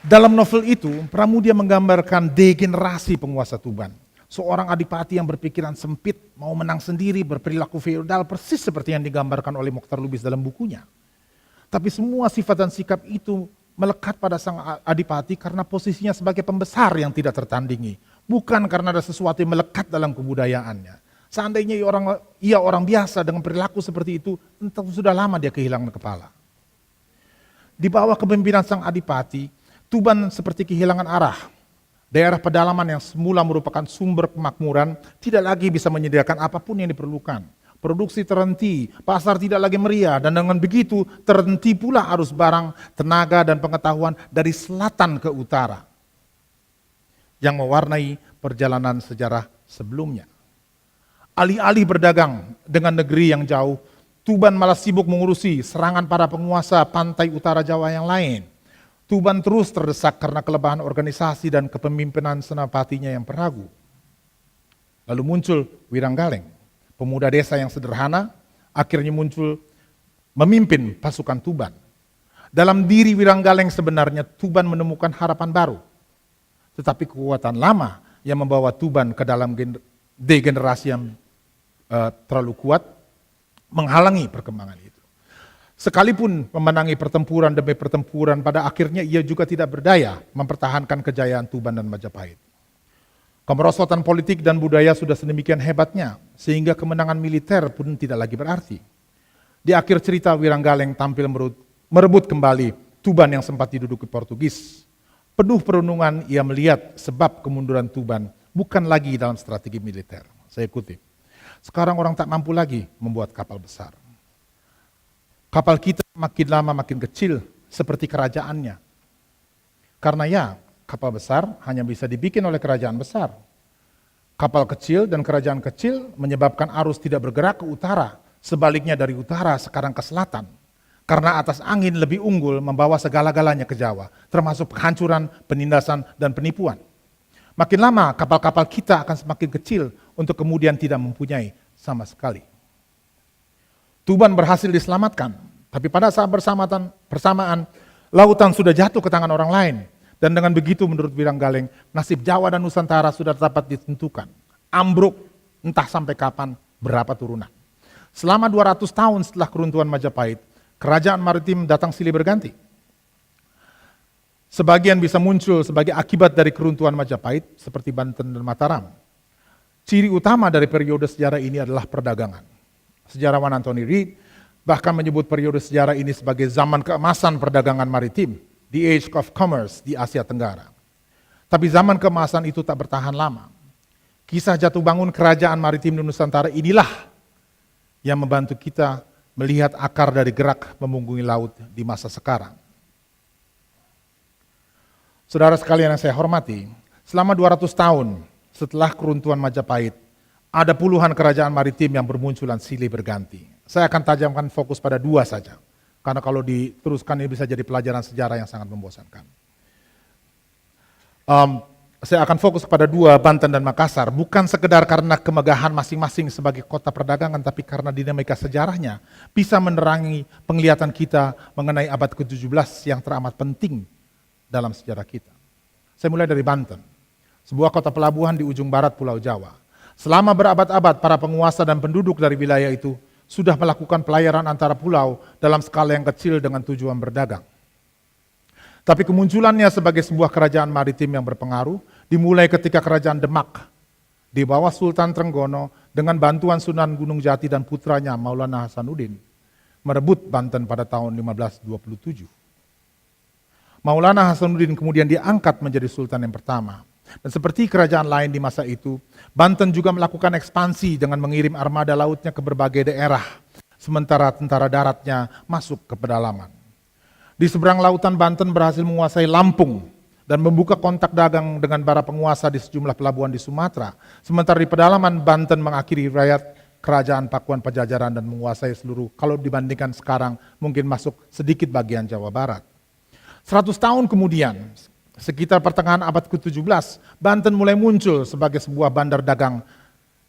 Dalam novel itu, Pramudia menggambarkan degenerasi penguasa Tuban. Seorang adipati yang berpikiran sempit, mau menang sendiri, berperilaku feodal, persis seperti yang digambarkan oleh Mokhtar Lubis dalam bukunya. Tapi semua sifat dan sikap itu melekat pada sang adipati karena posisinya sebagai pembesar yang tidak tertandingi. Bukan karena ada sesuatu yang melekat dalam kebudayaannya. Seandainya ia orang biasa dengan perilaku seperti itu, tentu sudah lama dia kehilangan kepala. Di bawah kepemimpinan sang adipati, Tuban seperti kehilangan arah. Daerah pedalaman yang semula merupakan sumber kemakmuran tidak lagi bisa menyediakan apapun yang diperlukan. Produksi terhenti, pasar tidak lagi meriah, dan dengan begitu terhenti pula arus barang, tenaga, dan pengetahuan dari selatan ke utara yang mewarnai perjalanan sejarah sebelumnya. Alih-alih berdagang dengan negeri yang jauh, Tuban malah sibuk mengurusi serangan para penguasa pantai utara Jawa yang lain. Tuban terus terdesak karena kelemahan organisasi dan kepemimpinan senapatinya yang peragu. Lalu muncul Wiranggaleng, pemuda desa yang sederhana, akhirnya muncul memimpin pasukan Tuban. Dalam diri Wiranggaleng sebenarnya Tuban menemukan harapan baru. Tetapi kekuatan lama yang membawa Tuban ke dalam degenerasi yang terlalu kuat menghalangi perkembangan itu. Sekalipun memenangi pertempuran demi pertempuran, pada akhirnya ia juga tidak berdaya mempertahankan kejayaan Tuban dan Majapahit. Kemerosotan politik dan budaya sudah sedemikian hebatnya, sehingga kemenangan militer pun tidak lagi berarti. Di akhir cerita, Wiranggaleng tampil merebut kembali Tuban yang sempat diduduki Portugis. Penuh perenungan ia melihat sebab kemunduran Tuban bukan lagi dalam strategi militer. Saya kutip, sekarang orang tak mampu lagi membuat kapal besar. Kapal kita makin lama makin kecil seperti kerajaannya. Karena ya, kapal besar hanya bisa dibikin oleh kerajaan besar. Kapal kecil dan kerajaan kecil menyebabkan arus tidak bergerak ke utara, sebaliknya dari utara sekarang ke selatan. Karena atas angin lebih unggul membawa segala-galanya ke Jawa, termasuk penghancuran, penindasan, dan penipuan. Makin lama kapal-kapal kita akan semakin kecil untuk kemudian tidak mempunyai sama sekali. Tuban berhasil diselamatkan, tapi pada saat bersamaan lautan sudah jatuh ke tangan orang lain. Dan dengan begitu menurut Wiranggaleng, nasib Jawa dan Nusantara sudah dapat ditentukan. Ambruk, entah sampai kapan, berapa turunan. Selama 200 tahun setelah keruntuhan Majapahit, kerajaan maritim datang silih berganti. Sebagian bisa muncul sebagai akibat dari keruntuhan Majapahit, seperti Banten dan Mataram. Ciri utama dari periode sejarah ini adalah perdagangan. Sejarawan Anthony Reid bahkan menyebut periode sejarah ini sebagai zaman keemasan perdagangan maritim, the age of commerce di Asia Tenggara. Tapi zaman keemasan itu tak bertahan lama. Kisah jatuh bangun kerajaan maritim di Nusantara inilah yang membantu kita melihat akar dari gerak memunggungi laut di masa sekarang. Saudara sekalian yang saya hormati, selama 200 tahun setelah keruntuhan Majapahit, ada puluhan kerajaan maritim yang bermunculan silih berganti. Saya akan tajamkan fokus pada dua saja, karena kalau diteruskan ini bisa jadi pelajaran sejarah yang sangat membosankan. Saya akan fokus pada dua, Banten dan Makassar, bukan sekedar karena kemegahan masing-masing sebagai kota perdagangan, tapi karena dinamika sejarahnya bisa menerangi penglihatan kita mengenai abad ke-17 yang teramat penting dalam sejarah kita. Saya mulai dari Banten, sebuah kota pelabuhan di ujung barat Pulau Jawa. Selama berabad-abad, para penguasa dan penduduk dari wilayah itu sudah melakukan pelayaran antara pulau dalam skala yang kecil dengan tujuan berdagang. Tapi kemunculannya sebagai sebuah kerajaan maritim yang berpengaruh dimulai ketika kerajaan Demak di bawah Sultan Trenggono dengan bantuan Sunan Gunung Jati dan putranya Maulana Hasanuddin merebut Banten pada tahun 1527. Maulana Hasanuddin kemudian diangkat menjadi sultan yang pertama. Dan seperti kerajaan lain di masa itu, Banten juga melakukan ekspansi dengan mengirim armada lautnya ke berbagai daerah, sementara tentara daratnya masuk ke pedalaman. Di seberang lautan, Banten berhasil menguasai Lampung dan membuka kontak dagang dengan para penguasa di sejumlah pelabuhan di Sumatera. Sementara di pedalaman, Banten mengakhiri rakyat kerajaan Pakuan Pajajaran dan menguasai seluruh, kalau dibandingkan sekarang, mungkin masuk sedikit bagian Jawa Barat. 100 tahun kemudian, sekitar pertengahan abad ke-17, Banten mulai muncul sebagai sebuah bandar dagang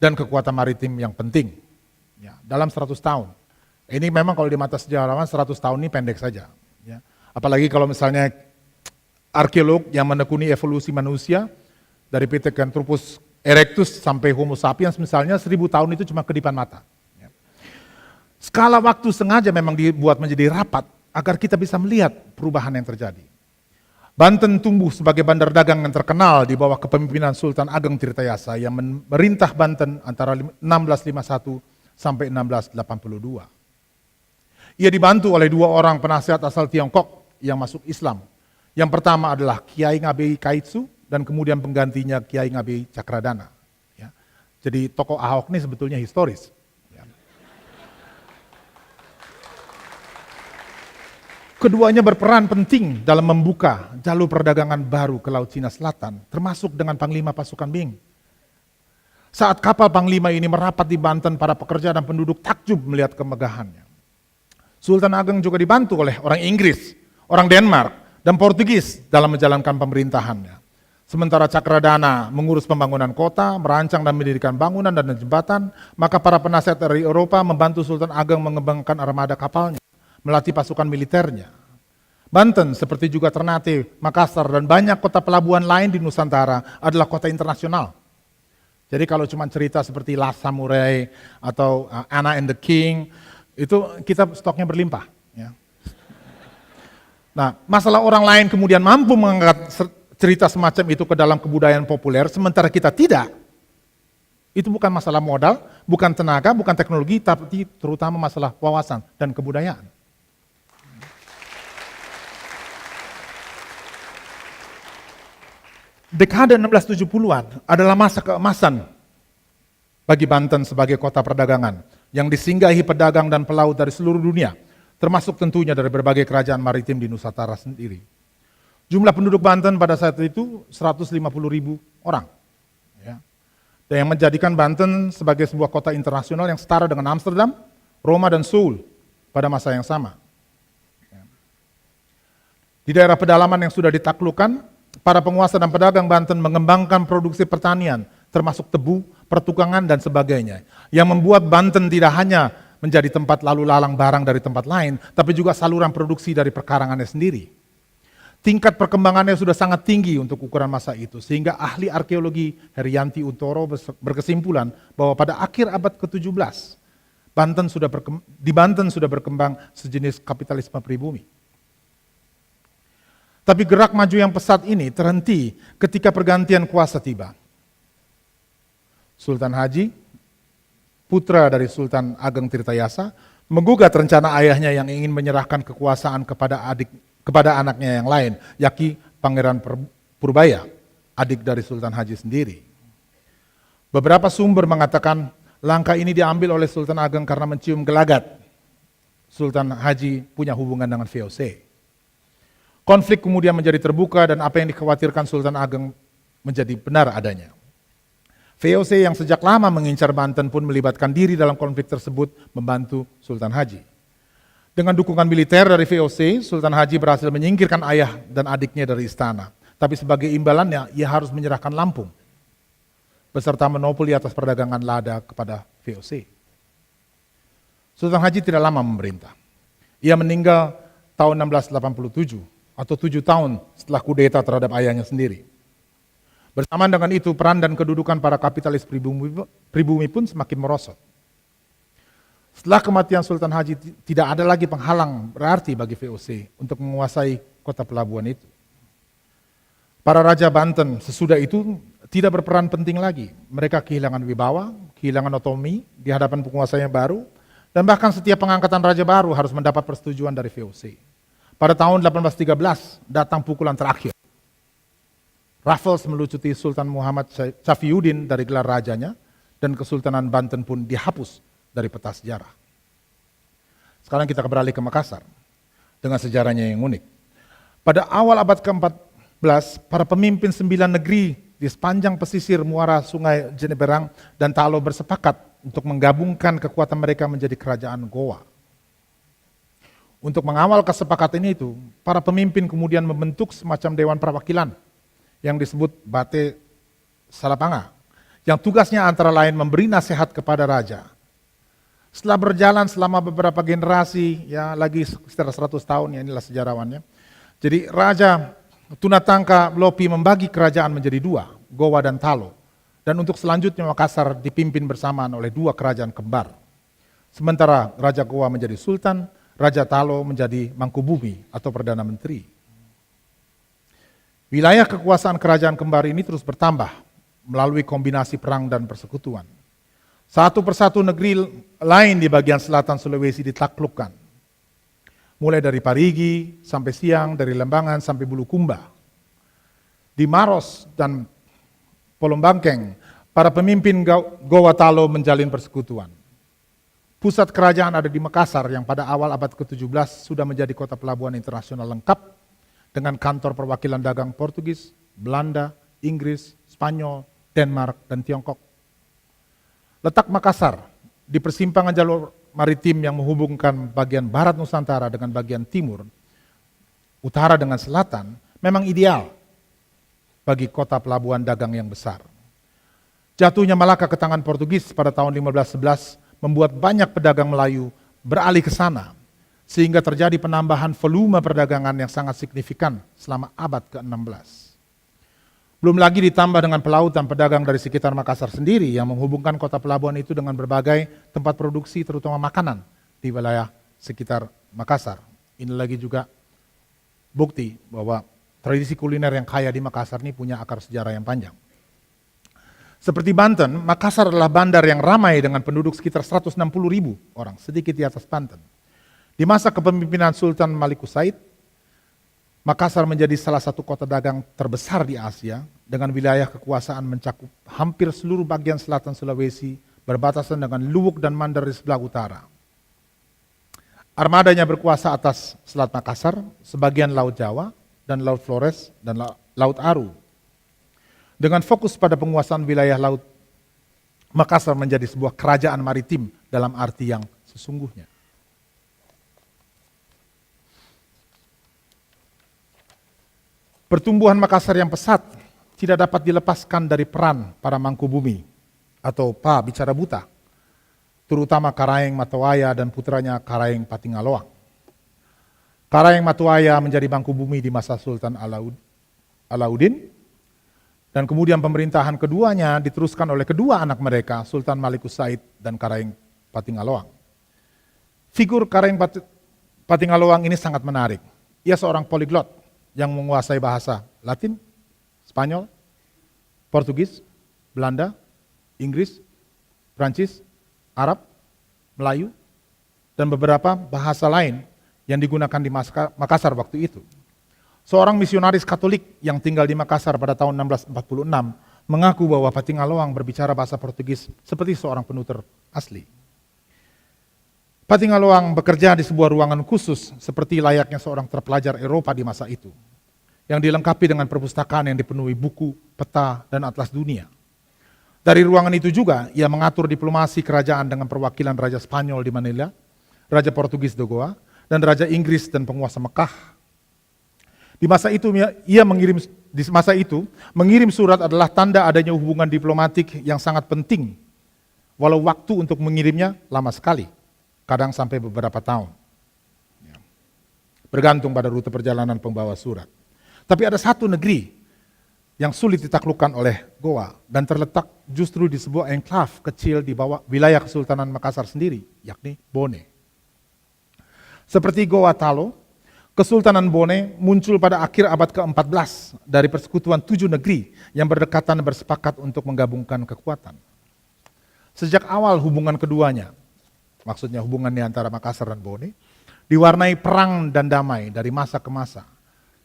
dan kekuatan maritim yang penting. Ya, dalam 100 tahun. Ini memang kalau di mata sejarawan 100 tahun ini pendek saja. Ya. Apalagi kalau misalnya arkeolog yang menekuni evolusi manusia, dari Pithecanthropus erectus sampai Homo sapiens misalnya, 1000 tahun itu cuma kedipan mata. Ya. Skala waktu sengaja memang dibuat menjadi rapat, agar kita bisa melihat perubahan yang terjadi. Banten tumbuh sebagai bandar dagang yang terkenal di bawah kepemimpinan Sultan Ageng Tirtayasa yang memerintah Banten antara 1651 sampai 1682. Ia dibantu oleh 2 orang penasihat asal Tiongkok yang masuk Islam. Yang pertama adalah Kiai Ngabei Kaitsu dan kemudian penggantinya Kiai Ngabei Cakradana. Ya. Jadi tokoh Ahok ini sebetulnya historis. Keduanya berperan penting dalam membuka jalur perdagangan baru ke Laut Cina Selatan, termasuk dengan Panglima Pasukan Ming. Saat kapal Panglima ini merapat di Banten, para pekerja dan penduduk takjub melihat kemegahannya. Sultan Ageng juga dibantu oleh orang Inggris, orang Denmark, dan Portugis dalam menjalankan pemerintahannya. Sementara Cakradana mengurus pembangunan kota, merancang dan mendirikan bangunan dan jembatan, maka para penasihat dari Eropa membantu Sultan Ageng mengembangkan armada kapalnya, melatih pasukan militernya. Banten seperti juga Ternate, Makassar, dan banyak kota pelabuhan lain di Nusantara adalah kota internasional. Jadi kalau cuma cerita seperti Last Samurai atau Anna and the King, itu kita stoknya berlimpah. Ya. Nah, masalah orang lain kemudian mampu mengangkat cerita semacam itu ke dalam kebudayaan populer, sementara kita tidak. Itu bukan masalah modal, bukan tenaga, bukan teknologi, tapi terutama masalah wawasan dan kebudayaan. Dekade 1670-an adalah masa keemasan bagi Banten sebagai kota perdagangan yang disinggahi pedagang dan pelaut dari seluruh dunia, termasuk tentunya dari berbagai kerajaan maritim di Nusantara sendiri. Jumlah penduduk Banten pada saat itu 150.000 orang. Ya. Dan yang menjadikan Banten sebagai sebuah kota internasional yang setara dengan Amsterdam, Roma, dan Seoul pada masa yang sama. Ya. Di daerah pedalaman yang sudah ditaklukkan, para penguasa dan pedagang Banten mengembangkan produksi pertanian, termasuk tebu, pertukangan, dan sebagainya. Yang membuat Banten tidak hanya menjadi tempat lalu lalang barang dari tempat lain, tapi juga saluran produksi dari perkarangannya sendiri. Tingkat perkembangannya sudah sangat tinggi untuk ukuran masa itu, sehingga ahli arkeologi Herianti Untoro berkesimpulan bahwa pada akhir abad ke-17, di Banten sudah berkembang sejenis kapitalisme pribumi. Tapi gerak maju yang pesat ini terhenti ketika pergantian kuasa tiba. Sultan Haji, putra dari Sultan Ageng Tirtayasa, menggugat rencana ayahnya yang ingin menyerahkan kekuasaan kepada anaknya yang lain, yakni Pangeran Purbaya, adik dari Sultan Haji sendiri. Beberapa sumber mengatakan langkah ini diambil oleh Sultan Ageng karena mencium gelagat Sultan Haji punya hubungan dengan VOC. Konflik kemudian menjadi terbuka dan apa yang dikhawatirkan Sultan Ageng menjadi benar adanya. VOC yang sejak lama mengincar Banten pun melibatkan diri dalam konflik tersebut membantu Sultan Haji. Dengan dukungan militer dari VOC, Sultan Haji berhasil menyingkirkan ayah dan adiknya dari istana. Tapi sebagai imbalannya, ia harus menyerahkan Lampung beserta monopoli atas perdagangan lada kepada VOC. Sultan Haji tidak lama memerintah. Ia meninggal tahun 1687 atau 7 tahun setelah kudeta terhadap ayahnya sendiri. Bersamaan dengan itu, peran dan kedudukan para kapitalis pribumi pun semakin merosot. Setelah kematian Sultan Haji, tidak ada lagi penghalang berarti bagi VOC untuk menguasai kota pelabuhan itu. Para raja Banten sesudah itu tidak berperan penting lagi. Mereka kehilangan wibawa, kehilangan otonomi di hadapan penguasa yang baru, dan bahkan setiap pengangkatan raja baru harus mendapat persetujuan dari VOC. Pada tahun 1813 datang pukulan terakhir. Raffles melucuti Sultan Muhammad Safiuddin dari gelar rajanya, dan Kesultanan Banten pun dihapus dari peta sejarah. Sekarang kita beralih ke Makassar dengan sejarahnya yang unik. Pada awal abad ke-14, para pemimpin 9 negeri di sepanjang pesisir muara Sungai Jeneberang dan Talo bersepakat untuk menggabungkan kekuatan mereka menjadi kerajaan Goa. Untuk mengawal kesepakatan itu, para pemimpin kemudian membentuk semacam Dewan Perwakilan yang disebut Bate Salapanga, yang tugasnya antara lain memberi nasihat kepada raja. Setelah berjalan selama beberapa generasi, ya lagi sekitar 100 tahun, ya inilah sejarawannya. Jadi Raja Tunatangka Lopi membagi kerajaan menjadi dua, Gowa dan Talo. Dan untuk selanjutnya Makassar dipimpin bersamaan oleh dua kerajaan kembar. Sementara Raja Gowa menjadi Sultan, Raja Talo menjadi Mangkubumi atau Perdana Menteri. Wilayah kekuasaan kerajaan kembar ini terus bertambah melalui kombinasi perang dan persekutuan. Satu persatu negeri lain di bagian selatan Sulawesi ditaklukkan. Mulai dari Parigi sampai Siang, dari Lembangan sampai Bulukumba. Di Maros dan Polombangkeng, para pemimpin Gowa Talo menjalin persekutuan. Pusat kerajaan ada di Makassar yang pada awal abad ke-17 sudah menjadi kota pelabuhan internasional lengkap dengan kantor perwakilan dagang Portugis, Belanda, Inggris, Spanyol, Denmark, dan Tiongkok. Letak Makassar di persimpangan jalur maritim yang menghubungkan bagian barat Nusantara dengan bagian timur, utara dengan selatan, memang ideal bagi kota pelabuhan dagang yang besar. Jatuhnya Malaka ke tangan Portugis pada tahun 1511 membuat banyak pedagang Melayu beralih ke sana, sehingga terjadi penambahan volume perdagangan yang sangat signifikan selama abad ke-16. Belum lagi ditambah dengan pelautan pedagang dari sekitar Makassar sendiri yang menghubungkan kota pelabuhan itu dengan berbagai tempat produksi terutama makanan di wilayah sekitar Makassar. Ini lagi juga bukti bahwa tradisi kuliner yang kaya di Makassar ini punya akar sejarah yang panjang. Seperti Banten, Makassar adalah bandar yang ramai dengan penduduk sekitar 160.000 orang, sedikit di atas Banten. Di masa kepemimpinan Sultan Maliku Said, Makassar menjadi salah satu kota dagang terbesar di Asia dengan wilayah kekuasaan mencakup hampir seluruh bagian selatan Sulawesi, berbatasan dengan Luwuk dan Mandar di sebelah utara. Armadanya berkuasa atas Selat Makassar, sebagian Laut Jawa, dan Laut Flores, dan Laut Aru. Dengan fokus pada penguasaan wilayah laut, Makassar menjadi sebuah kerajaan maritim dalam arti yang sesungguhnya. Pertumbuhan Makassar yang pesat tidak dapat dilepaskan dari peran para Mangkubumi atau Pa Bicara Buta, terutama Karaeng Matawaya dan putranya Karaeng Patingaloang. Karaeng Matawaya menjadi Mangkubumi di masa Sultan Alauddin, dan kemudian pemerintahan keduanya diteruskan oleh kedua anak mereka, Sultan Maliku Said dan Karaeng Patingaloang. Figur Karaeng Patingaloang ini sangat menarik. Ia seorang poliglot yang menguasai bahasa Latin, Spanyol, Portugis, Belanda, Inggris, Prancis, Arab, Melayu, dan beberapa bahasa lain yang digunakan di Makassar waktu itu. Seorang misionaris Katolik yang tinggal di Makassar pada tahun 1646 mengaku bahwa Patingaloang berbicara bahasa Portugis seperti seorang penutur asli. Patingaloang bekerja di sebuah ruangan khusus seperti layaknya seorang terpelajar Eropa di masa itu, yang dilengkapi dengan perpustakaan yang dipenuhi buku, peta, dan atlas dunia. Dari ruangan itu juga ia mengatur diplomasi kerajaan dengan perwakilan Raja Spanyol di Manila, Raja Portugis di Goa, dan Raja Inggris dan penguasa Mekah. Di masa itu mengirim surat adalah tanda adanya hubungan diplomatik yang sangat penting, walau waktu untuk mengirimnya lama sekali, kadang sampai beberapa tahun. Bergantung pada rute perjalanan pembawa surat. Tapi ada satu negeri yang sulit ditaklukkan oleh Goa dan terletak justru di sebuah enklave kecil di bawah wilayah Kesultanan Makassar sendiri, yakni Bone. Seperti Goa Talo, Kesultanan Bone muncul pada akhir abad ke-14 dari persekutuan 7 negeri yang berdekatan dan bersepakat untuk menggabungkan kekuatan. Sejak awal hubungan keduanya, maksudnya hubungannya antara Makassar dan Bone, diwarnai perang dan damai dari masa ke masa,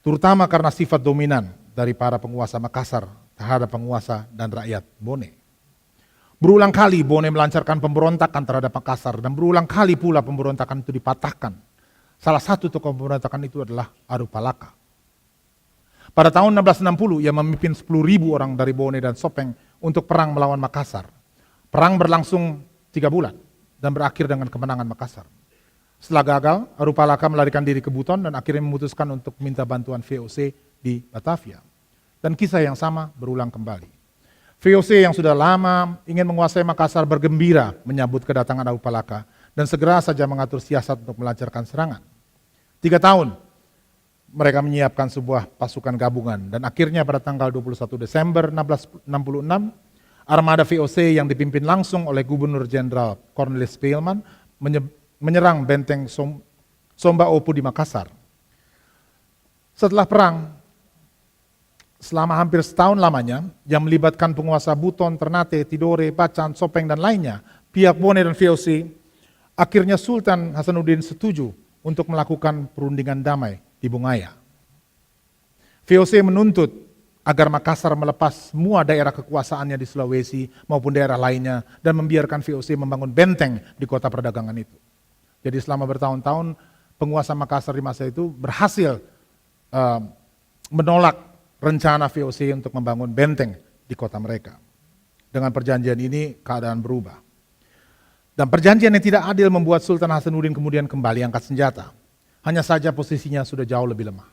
terutama karena sifat dominan dari para penguasa Makassar terhadap penguasa dan rakyat Bone. Berulang kali Bone melancarkan pemberontakan terhadap Makassar dan berulang kali pula pemberontakan itu dipatahkan. Salah satu tokoh pemberontakan itu adalah Aru Palaka. Pada tahun 1660 ia memimpin 10.000 orang dari Bone dan Sopeng untuk perang melawan Makassar. Perang berlangsung 3 bulan dan berakhir dengan kemenangan Makassar. Setelah gagal, Rupalaka melarikan diri ke Buton dan akhirnya memutuskan untuk minta bantuan VOC di Batavia. Dan kisah yang sama berulang kembali. VOC yang sudah lama ingin menguasai Makassar bergembira menyambut kedatangan Rupalaka dan segera saja mengatur siasat untuk melancarkan serangan. 3 tahun mereka menyiapkan sebuah pasukan gabungan dan akhirnya pada tanggal 21 Desember 1666, armada VOC yang dipimpin langsung oleh Gubernur Jenderal Cornelis Speelman menyerang benteng Somba Opu di Makassar. Setelah perang, selama hampir setahun lamanya, yang melibatkan penguasa Buton, Ternate, Tidore, Bacan, Sopeng, dan lainnya, pihak Bone dan VOC, akhirnya Sultan Hasanuddin setuju untuk melakukan perundingan damai di Bungaya. VOC menuntut agar Makassar melepas semua daerah kekuasaannya di Sulawesi maupun daerah lainnya dan membiarkan VOC membangun benteng di kota perdagangan itu. Jadi selama bertahun-tahun penguasa Makassar di masa itu berhasil menolak rencana VOC untuk membangun benteng di kota mereka. Dengan perjanjian ini keadaan berubah. Dan perjanjian yang tidak adil membuat Sultan Hasanuddin kemudian kembali angkat senjata. Hanya saja posisinya sudah jauh lebih lemah.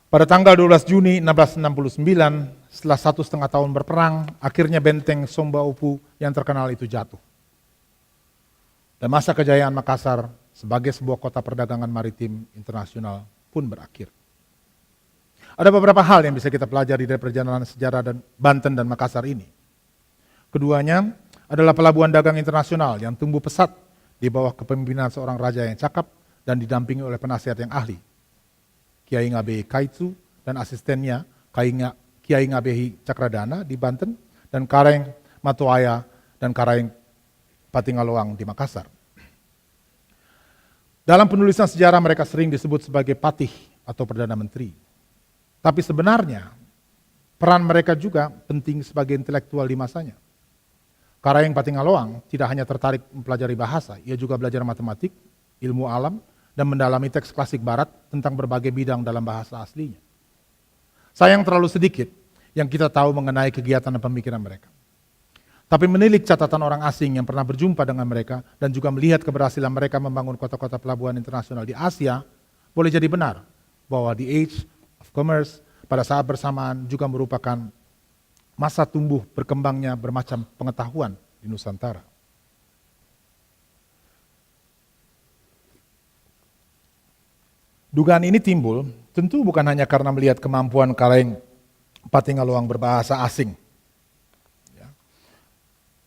Pada tanggal 12 Juni 1669, setelah 1,5 tahun berperang, akhirnya benteng Somba Opu yang terkenal itu jatuh. Dan masa kejayaan Makassar sebagai sebuah kota perdagangan maritim internasional pun berakhir. Ada beberapa hal yang bisa kita pelajari dari perjalanan sejarah dan Banten dan Makassar ini. Keduanya adalah pelabuhan dagang internasional yang tumbuh pesat di bawah kepemimpinan seorang raja yang cakap dan didampingi oleh penasihat yang ahli, Kiai Ngabehi Kaitsu dan asistennya Kiai Ngabehi Cakradana di Banten dan Kareng Matuaya dan Kareng Patingaloang di Makassar. Dalam penulisan sejarah mereka sering disebut sebagai patih atau perdana menteri. Tapi sebenarnya peran mereka juga penting sebagai intelektual di masanya. Kareng Patingaloang tidak hanya tertarik mempelajari bahasa, ia juga belajar matematik, ilmu alam, dan mendalami teks klasik barat tentang berbagai bidang dalam bahasa aslinya. Sayang terlalu sedikit yang kita tahu mengenai kegiatan dan pemikiran mereka. Tapi menilik catatan orang asing yang pernah berjumpa dengan mereka dan juga melihat keberhasilan mereka membangun kota-kota pelabuhan internasional di Asia, boleh jadi benar bahwa the age of commerce pada saat bersamaan juga merupakan masa tumbuh berkembangnya bermacam pengetahuan di Nusantara. Dugaan ini timbul tentu bukan hanya karena melihat kemampuan Kareng Patingaloang berbahasa asing,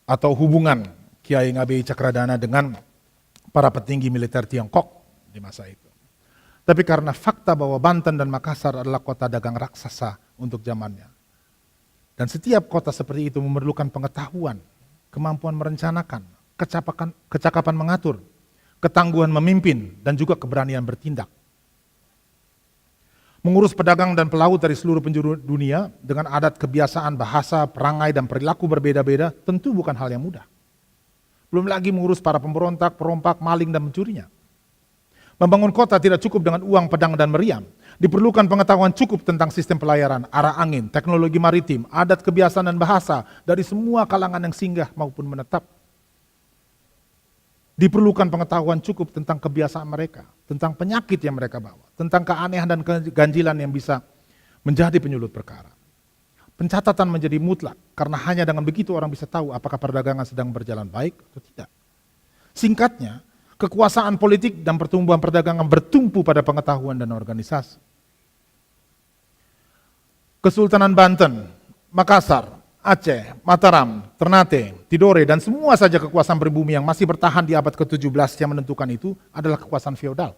atau hubungan Kiai Ngabehi Cakradana dengan para petinggi militer Tiongkok di masa itu. Tapi karena fakta bahwa Banten dan Makassar adalah kota dagang raksasa untuk zamannya. Dan setiap kota seperti itu memerlukan pengetahuan, kemampuan merencanakan, kecakapan mengatur, ketangguhan memimpin, dan juga keberanian bertindak. Mengurus pedagang dan pelaut dari seluruh penjuru dunia dengan adat kebiasaan, bahasa, perangai, dan perilaku berbeda-beda tentu bukan hal yang mudah. Belum lagi mengurus para pemberontak, perompak, maling, dan mencurinya. Membangun kota tidak cukup dengan uang, pedang, dan meriam. Diperlukan pengetahuan cukup tentang sistem pelayaran, arah angin, teknologi maritim, adat kebiasaan dan bahasa dari semua kalangan yang singgah maupun menetap. Diperlukan pengetahuan cukup tentang kebiasaan mereka, tentang penyakit yang mereka bawa, tentang keanehan dan keganjilan yang bisa menjadi penyulut perkara. Pencatatan menjadi mutlak, karena hanya dengan begitu orang bisa tahu apakah perdagangan sedang berjalan baik atau tidak. Singkatnya, kekuasaan politik dan pertumbuhan perdagangan bertumpu pada pengetahuan dan organisasi. Kesultanan Banten, Makassar, Aceh, Mataram, Ternate, Tidore, dan semua saja kekuasaan pribumi yang masih bertahan di abad ke-17 yang menentukan itu adalah kekuasaan feodal.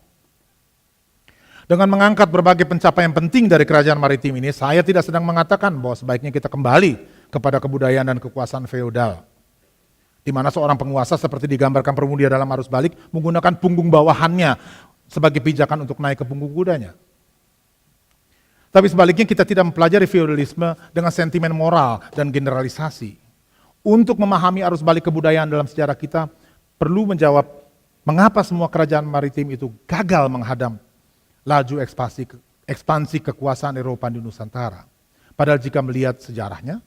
Dengan mengangkat berbagai pencapaian penting dari kerajaan maritim ini, saya tidak sedang mengatakan bahwa sebaiknya kita kembali kepada kebudayaan dan kekuasaan feodal, di mana seorang penguasa seperti digambarkan Permudia dalam Arus Balik menggunakan punggung bawahannya sebagai pijakan untuk naik ke punggung kudanya. Tapi sebaliknya kita tidak mempelajari feodalisme dengan sentimen moral dan generalisasi. Untuk memahami arus balik kebudayaan dalam sejarah kita, perlu menjawab mengapa semua kerajaan maritim itu gagal menghadang laju ekspansi kekuasaan Eropa di Nusantara. Padahal jika melihat sejarahnya,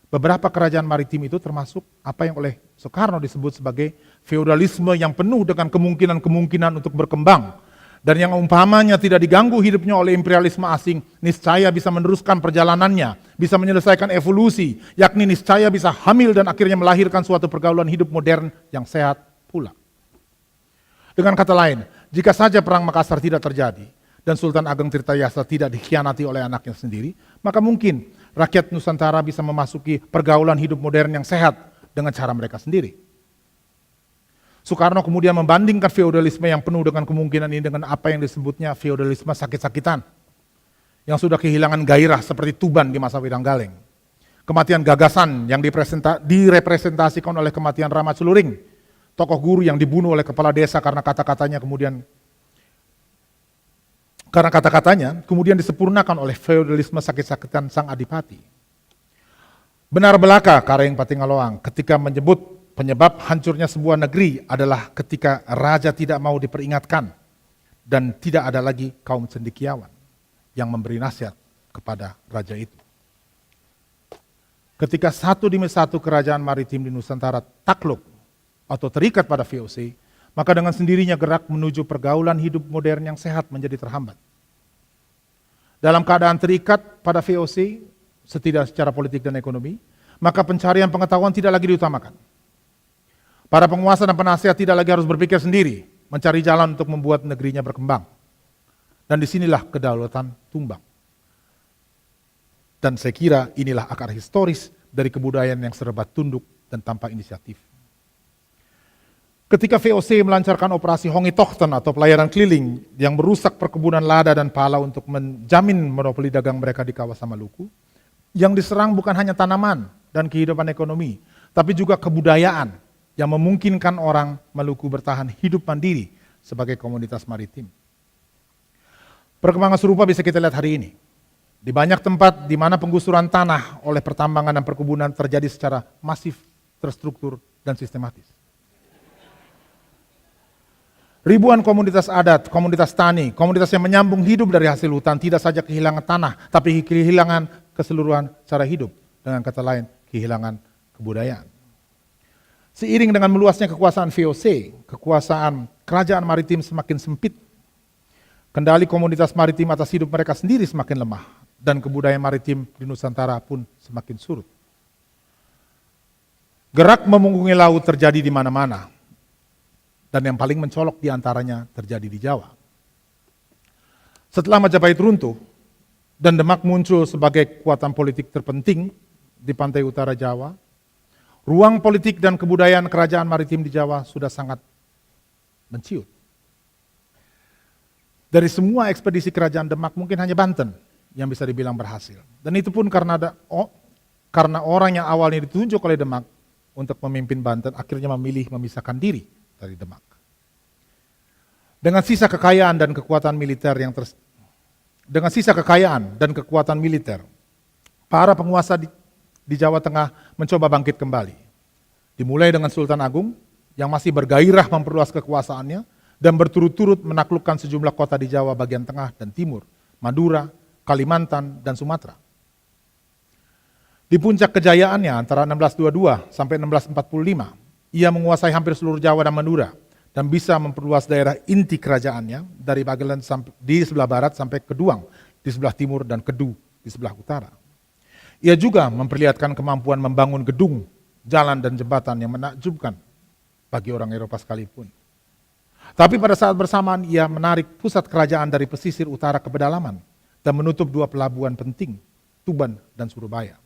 Beberapa kerajaan maritim itu termasuk apa yang oleh Soekarno disebut sebagai feodalisme yang penuh dengan kemungkinan-kemungkinan untuk berkembang. Dan yang umpamanya tidak diganggu hidupnya oleh imperialisme asing, niscaya bisa meneruskan perjalanannya, bisa menyelesaikan evolusi, yakni niscaya bisa hamil dan akhirnya melahirkan suatu pergaulan hidup modern yang sehat pula. Dengan kata lain, jika saja Perang Makassar tidak terjadi, dan Sultan Ageng Tirtayasa tidak dikhianati oleh anaknya sendiri, maka mungkin rakyat Nusantara bisa memasuki pergaulan hidup modern yang sehat dengan cara mereka sendiri. Soekarno kemudian membandingkan feodalisme yang penuh dengan kemungkinan ini dengan apa yang disebutnya feodalisme sakit-sakitan, yang sudah kehilangan gairah seperti Tuban di masa Widanggaleng. Kematian gagasan yang direpresentasikan oleh kematian Rama Celuring, tokoh guru yang dibunuh oleh kepala desa karena kata-katanya kemudian disempurnakan oleh feodalisme sakit-sakitan sang adipati. Benar belaka Kareng Patingaloang ketika menyebut penyebab hancurnya sebuah negeri adalah ketika raja tidak mau diperingatkan dan tidak ada lagi kaum cendekiawan yang memberi nasihat kepada raja itu. Ketika satu demi satu kerajaan maritim di Nusantara takluk atau terikat pada VOC, maka dengan sendirinya gerak menuju pergaulan hidup modern yang sehat menjadi terhambat. Dalam keadaan terikat pada VOC, setidaknya secara politik dan ekonomi, maka pencarian pengetahuan tidak lagi diutamakan. Para penguasa dan penasihat tidak lagi harus berpikir sendiri, mencari jalan untuk membuat negerinya berkembang. Dan disinilah kedaulatan tumbang. Dan saya kira inilah akar historis dari kebudayaan yang serba tunduk dan tanpa inisiatif. Ketika VOC melancarkan operasi Hongi Tochten atau pelayaran keliling yang merusak perkebunan lada dan pala untuk menjamin monopoli dagang mereka di kawasan Maluku, yang diserang bukan hanya tanaman dan kehidupan ekonomi, tapi juga kebudayaan yang memungkinkan orang Maluku bertahan hidup mandiri sebagai komunitas maritim. Perkembangan serupa bisa kita lihat hari ini. Di banyak tempat di mana penggusuran tanah oleh pertambangan dan perkebunan terjadi secara masif, terstruktur, dan sistematis. Ribuan komunitas adat, komunitas tani, komunitas yang menyambung hidup dari hasil hutan tidak saja kehilangan tanah, tapi kehilangan keseluruhan cara hidup. Dengan kata lain, kehilangan kebudayaan. Seiring dengan meluasnya kekuasaan VOC, kekuasaan kerajaan maritim semakin sempit. Kendali komunitas maritim atas hidup mereka sendiri semakin lemah, dan kebudayaan maritim di Nusantara pun semakin surut. Gerak memunggungi laut terjadi di mana-mana, dan yang paling mencolok di antaranya terjadi di Jawa. Setelah Majapahit runtuh, dan Demak muncul sebagai kekuatan politik terpenting di pantai utara Jawa, ruang politik dan kebudayaan kerajaan maritim di Jawa sudah sangat menciut. Dari semua ekspedisi kerajaan Demak mungkin hanya Banten yang bisa dibilang berhasil. Dan itu pun karena orang yang awalnya ditunjuk oleh Demak untuk memimpin Banten akhirnya memilih memisahkan diri dari Demak. Dengan sisa kekayaan dan kekuatan militer, para penguasa di Jawa Tengah mencoba bangkit kembali. Dimulai dengan Sultan Agung yang masih bergairah memperluas kekuasaannya dan berturut-turut menaklukkan sejumlah kota di Jawa bagian tengah dan timur, Madura, Kalimantan, dan Sumatera. Di puncak kejayaannya antara 1622 sampai 1645, ia menguasai hampir seluruh Jawa dan Madura dan bisa memperluas daerah inti kerajaannya dari Bagelan di sebelah barat sampai Keduang di sebelah timur dan Kedu di sebelah utara. Ia juga memperlihatkan kemampuan membangun gedung, jalan dan jembatan yang menakjubkan bagi orang Eropa sekalipun. Tapi pada saat bersamaan ia menarik pusat kerajaan dari pesisir utara ke pedalaman dan menutup dua pelabuhan penting, Tuban dan Surabaya.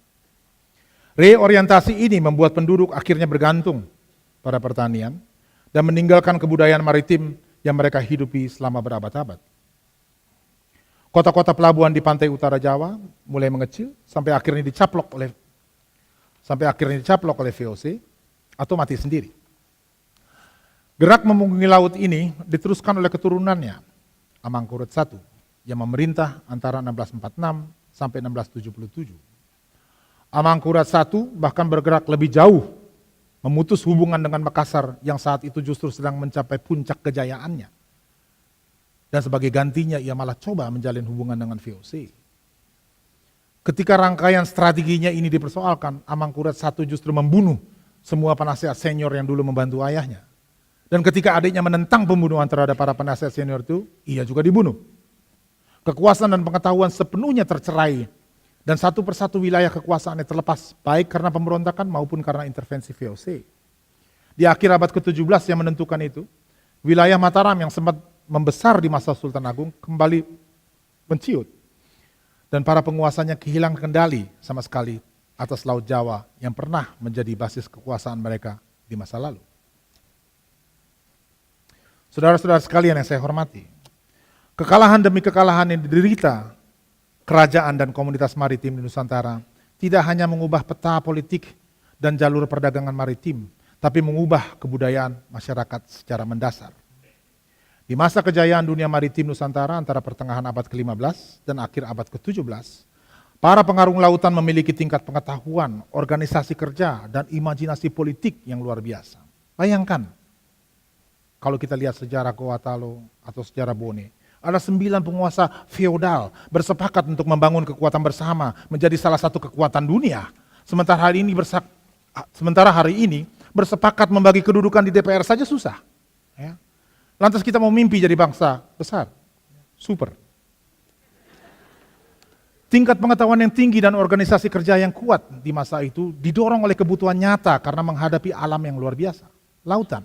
Reorientasi ini membuat penduduk akhirnya bergantung pada pertanian dan meninggalkan kebudayaan maritim yang mereka hidupi selama berabad-abad. Kota-kota pelabuhan di pantai utara Jawa mulai mengecil sampai akhirnya dicaplok oleh VOC atau mati sendiri. Gerak memunggungi laut ini diteruskan oleh keturunannya, Amangkurat I, yang memerintah antara 1646 sampai 1677. Amangkurat I bahkan bergerak lebih jauh, memutus hubungan dengan Makassar yang saat itu justru sedang mencapai puncak kejayaannya. Dan sebagai gantinya ia malah coba menjalin hubungan dengan VOC. Ketika rangkaian strateginya ini dipersoalkan, Amangkurat I justru membunuh semua penasihat senior yang dulu membantu ayahnya. Dan ketika adiknya menentang pembunuhan terhadap para penasihat senior itu, ia juga dibunuh. Kekuasaan dan pengetahuan sepenuhnya tercerai, dan satu persatu wilayah kekuasaannya terlepas, baik karena pemberontakan maupun karena intervensi VOC. Di akhir abad ke-17 yang menentukan itu, wilayah Mataram yang sempat membesar di masa Sultan Agung kembali menciut. Dan para penguasanya kehilangan kendali sama sekali atas Laut Jawa yang pernah menjadi basis kekuasaan mereka di masa lalu. Saudara-saudara sekalian yang saya hormati, kekalahan demi kekalahan yang diderita kerajaan dan komunitas maritim di Nusantara tidak hanya mengubah peta politik dan jalur perdagangan maritim, tapi mengubah kebudayaan masyarakat secara mendasar. Di masa kejayaan dunia maritim Nusantara antara pertengahan abad ke-15 dan akhir abad ke-17, para pengarung lautan memiliki tingkat pengetahuan, organisasi kerja, dan imajinasi politik yang luar biasa. Bayangkan, kalau kita lihat sejarah Gorontalo atau sejarah Bone, ada 9 penguasa feodal bersepakat untuk membangun kekuatan bersama menjadi salah satu kekuatan dunia. Sementara hari ini bersepakat membagi kedudukan di DPR saja susah. Ya. Lantas kita mau mimpi jadi bangsa besar, super. Tingkat pengetahuan yang tinggi dan organisasi kerja yang kuat di masa itu didorong oleh kebutuhan nyata karena menghadapi alam yang luar biasa, lautan.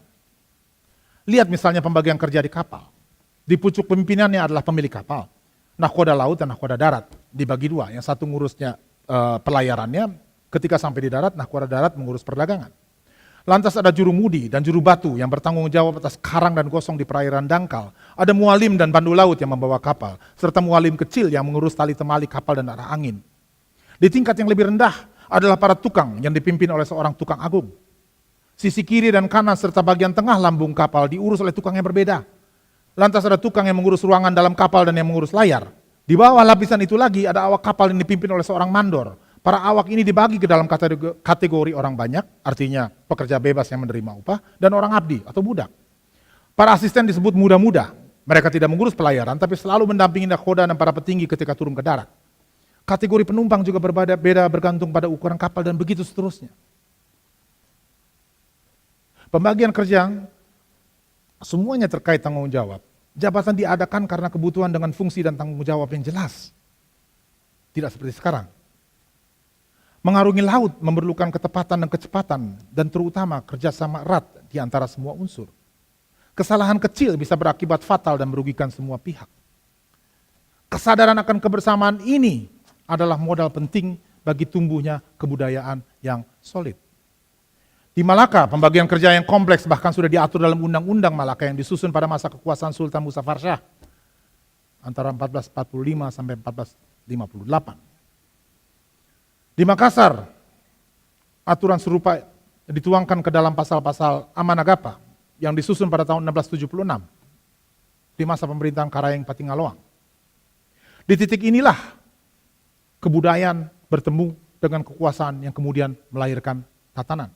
Lihat misalnya pembagian kerja di kapal. Di pucuk pemimpinannya adalah pemilik kapal. Nahkoda laut dan nahkoda darat dibagi dua. Yang satu ngurusnya pelayarannya, ketika sampai di darat, nahkoda darat mengurus perdagangan. Lantas ada juru mudi dan juru batu yang bertanggung jawab atas karang dan gosong di perairan dangkal. Ada mualim dan pandu laut yang membawa kapal, serta mualim kecil yang mengurus tali temali kapal dan arah angin. Di tingkat yang lebih rendah adalah para tukang yang dipimpin oleh seorang tukang agung. Sisi kiri dan kanan serta bagian tengah lambung kapal diurus oleh tukang yang berbeda. Lantas ada tukang yang mengurus ruangan dalam kapal dan yang mengurus layar. Di bawah lapisan itu lagi ada awak kapal yang dipimpin oleh seorang mandor. Para awak ini dibagi ke dalam kategori orang banyak, artinya pekerja bebas yang menerima upah, dan orang abdi atau budak. Para asisten disebut muda-muda. Mereka tidak mengurus pelayaran, tapi selalu mendampingi nahkoda dan para petinggi ketika turun ke darat. Kategori penumpang juga berbeda bergantung pada ukuran kapal dan begitu seterusnya. Pembagian kerja semuanya terkait tanggung jawab. Jabatan diadakan karena kebutuhan dengan fungsi dan tanggung jawab yang jelas. Tidak seperti sekarang. Mengarungi laut memerlukan ketepatan dan kecepatan dan terutama kerjasama erat di antara semua unsur. Kesalahan kecil bisa berakibat fatal dan merugikan semua pihak. Kesadaran akan kebersamaan ini adalah modal penting bagi tumbuhnya kebudayaan yang solid. Di Malaka, pembagian kerja yang kompleks bahkan sudah diatur dalam Undang-Undang Malaka yang disusun pada masa kekuasaan Sultan Musa Farsah antara 1445 sampai 1458. Di Makassar, aturan serupa dituangkan ke dalam pasal-pasal Amanagapa yang disusun pada tahun 1676 di masa pemerintahan Karayeng Patingaloang. Di titik inilah kebudayaan bertemu dengan kekuasaan yang kemudian melahirkan tatanan.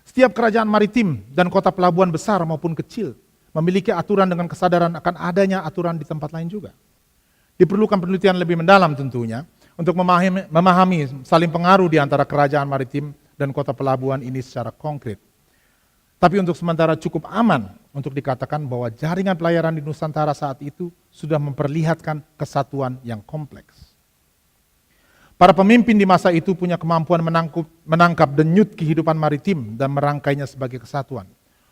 Setiap kerajaan maritim dan kota pelabuhan besar maupun kecil memiliki aturan dengan kesadaran akan adanya aturan di tempat lain juga. Diperlukan penelitian lebih mendalam tentunya untuk memahami saling pengaruh di antara kerajaan maritim dan kota pelabuhan ini secara konkret. Tapi untuk sementara cukup aman untuk dikatakan bahwa jaringan pelayaran di Nusantara saat itu sudah memperlihatkan kesatuan yang kompleks. Para pemimpin di masa itu punya kemampuan menangkap denyut kehidupan maritim dan merangkainya sebagai kesatuan.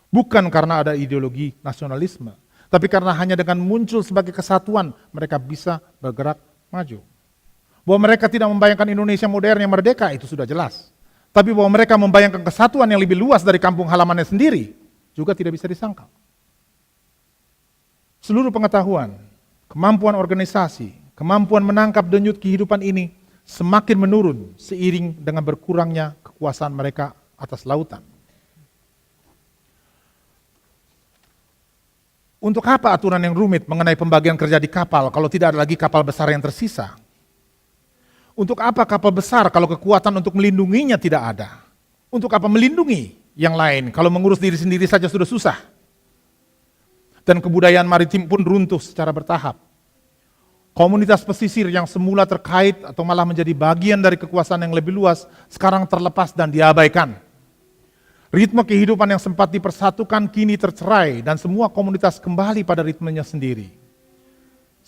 Bukan karena ada ideologi nasionalisme, tapi karena hanya dengan muncul sebagai kesatuan mereka bisa bergerak maju. Bahwa mereka tidak membayangkan Indonesia modern yang merdeka itu sudah jelas. Tapi bahwa mereka membayangkan kesatuan yang lebih luas dari kampung halamannya sendiri juga tidak bisa disangkal. Seluruh pengetahuan, kemampuan organisasi, kemampuan menangkap denyut kehidupan ini semakin menurun seiring dengan berkurangnya kekuasaan mereka atas lautan. Untuk apa aturan yang rumit mengenai pembagian kerja di kapal kalau tidak ada lagi kapal besar yang tersisa? Untuk apa kapal besar kalau kekuatan untuk melindunginya tidak ada? Untuk apa melindungi yang lain kalau mengurus diri sendiri saja sudah susah? Dan kebudayaan maritim pun runtuh secara bertahap. Komunitas pesisir yang semula terkait atau malah menjadi bagian dari kekuasaan yang lebih luas, sekarang terlepas dan diabaikan. Ritme kehidupan yang sempat dipersatukan kini tercerai dan semua komunitas kembali pada ritmenya sendiri.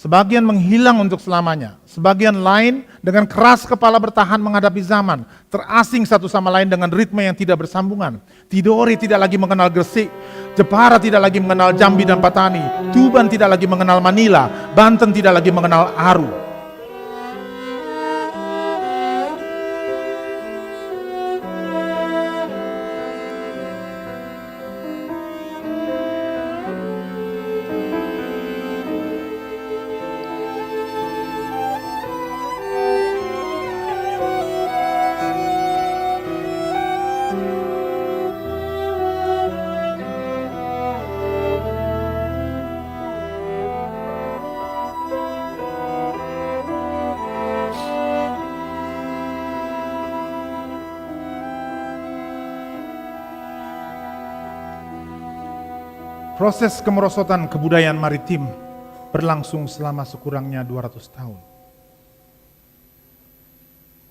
Sebagian menghilang untuk selamanya, sebagian lain dengan keras kepala bertahan menghadapi zaman, terasing satu sama lain dengan ritme yang tidak bersambungan. Tidore tidak lagi mengenal Gresik, Jepara tidak lagi mengenal Jambi dan Patani, Tuban tidak lagi mengenal Manila, Banten tidak lagi mengenal Aru. Proses kemerosotan kebudayaan maritim berlangsung selama sekurangnya 200 tahun.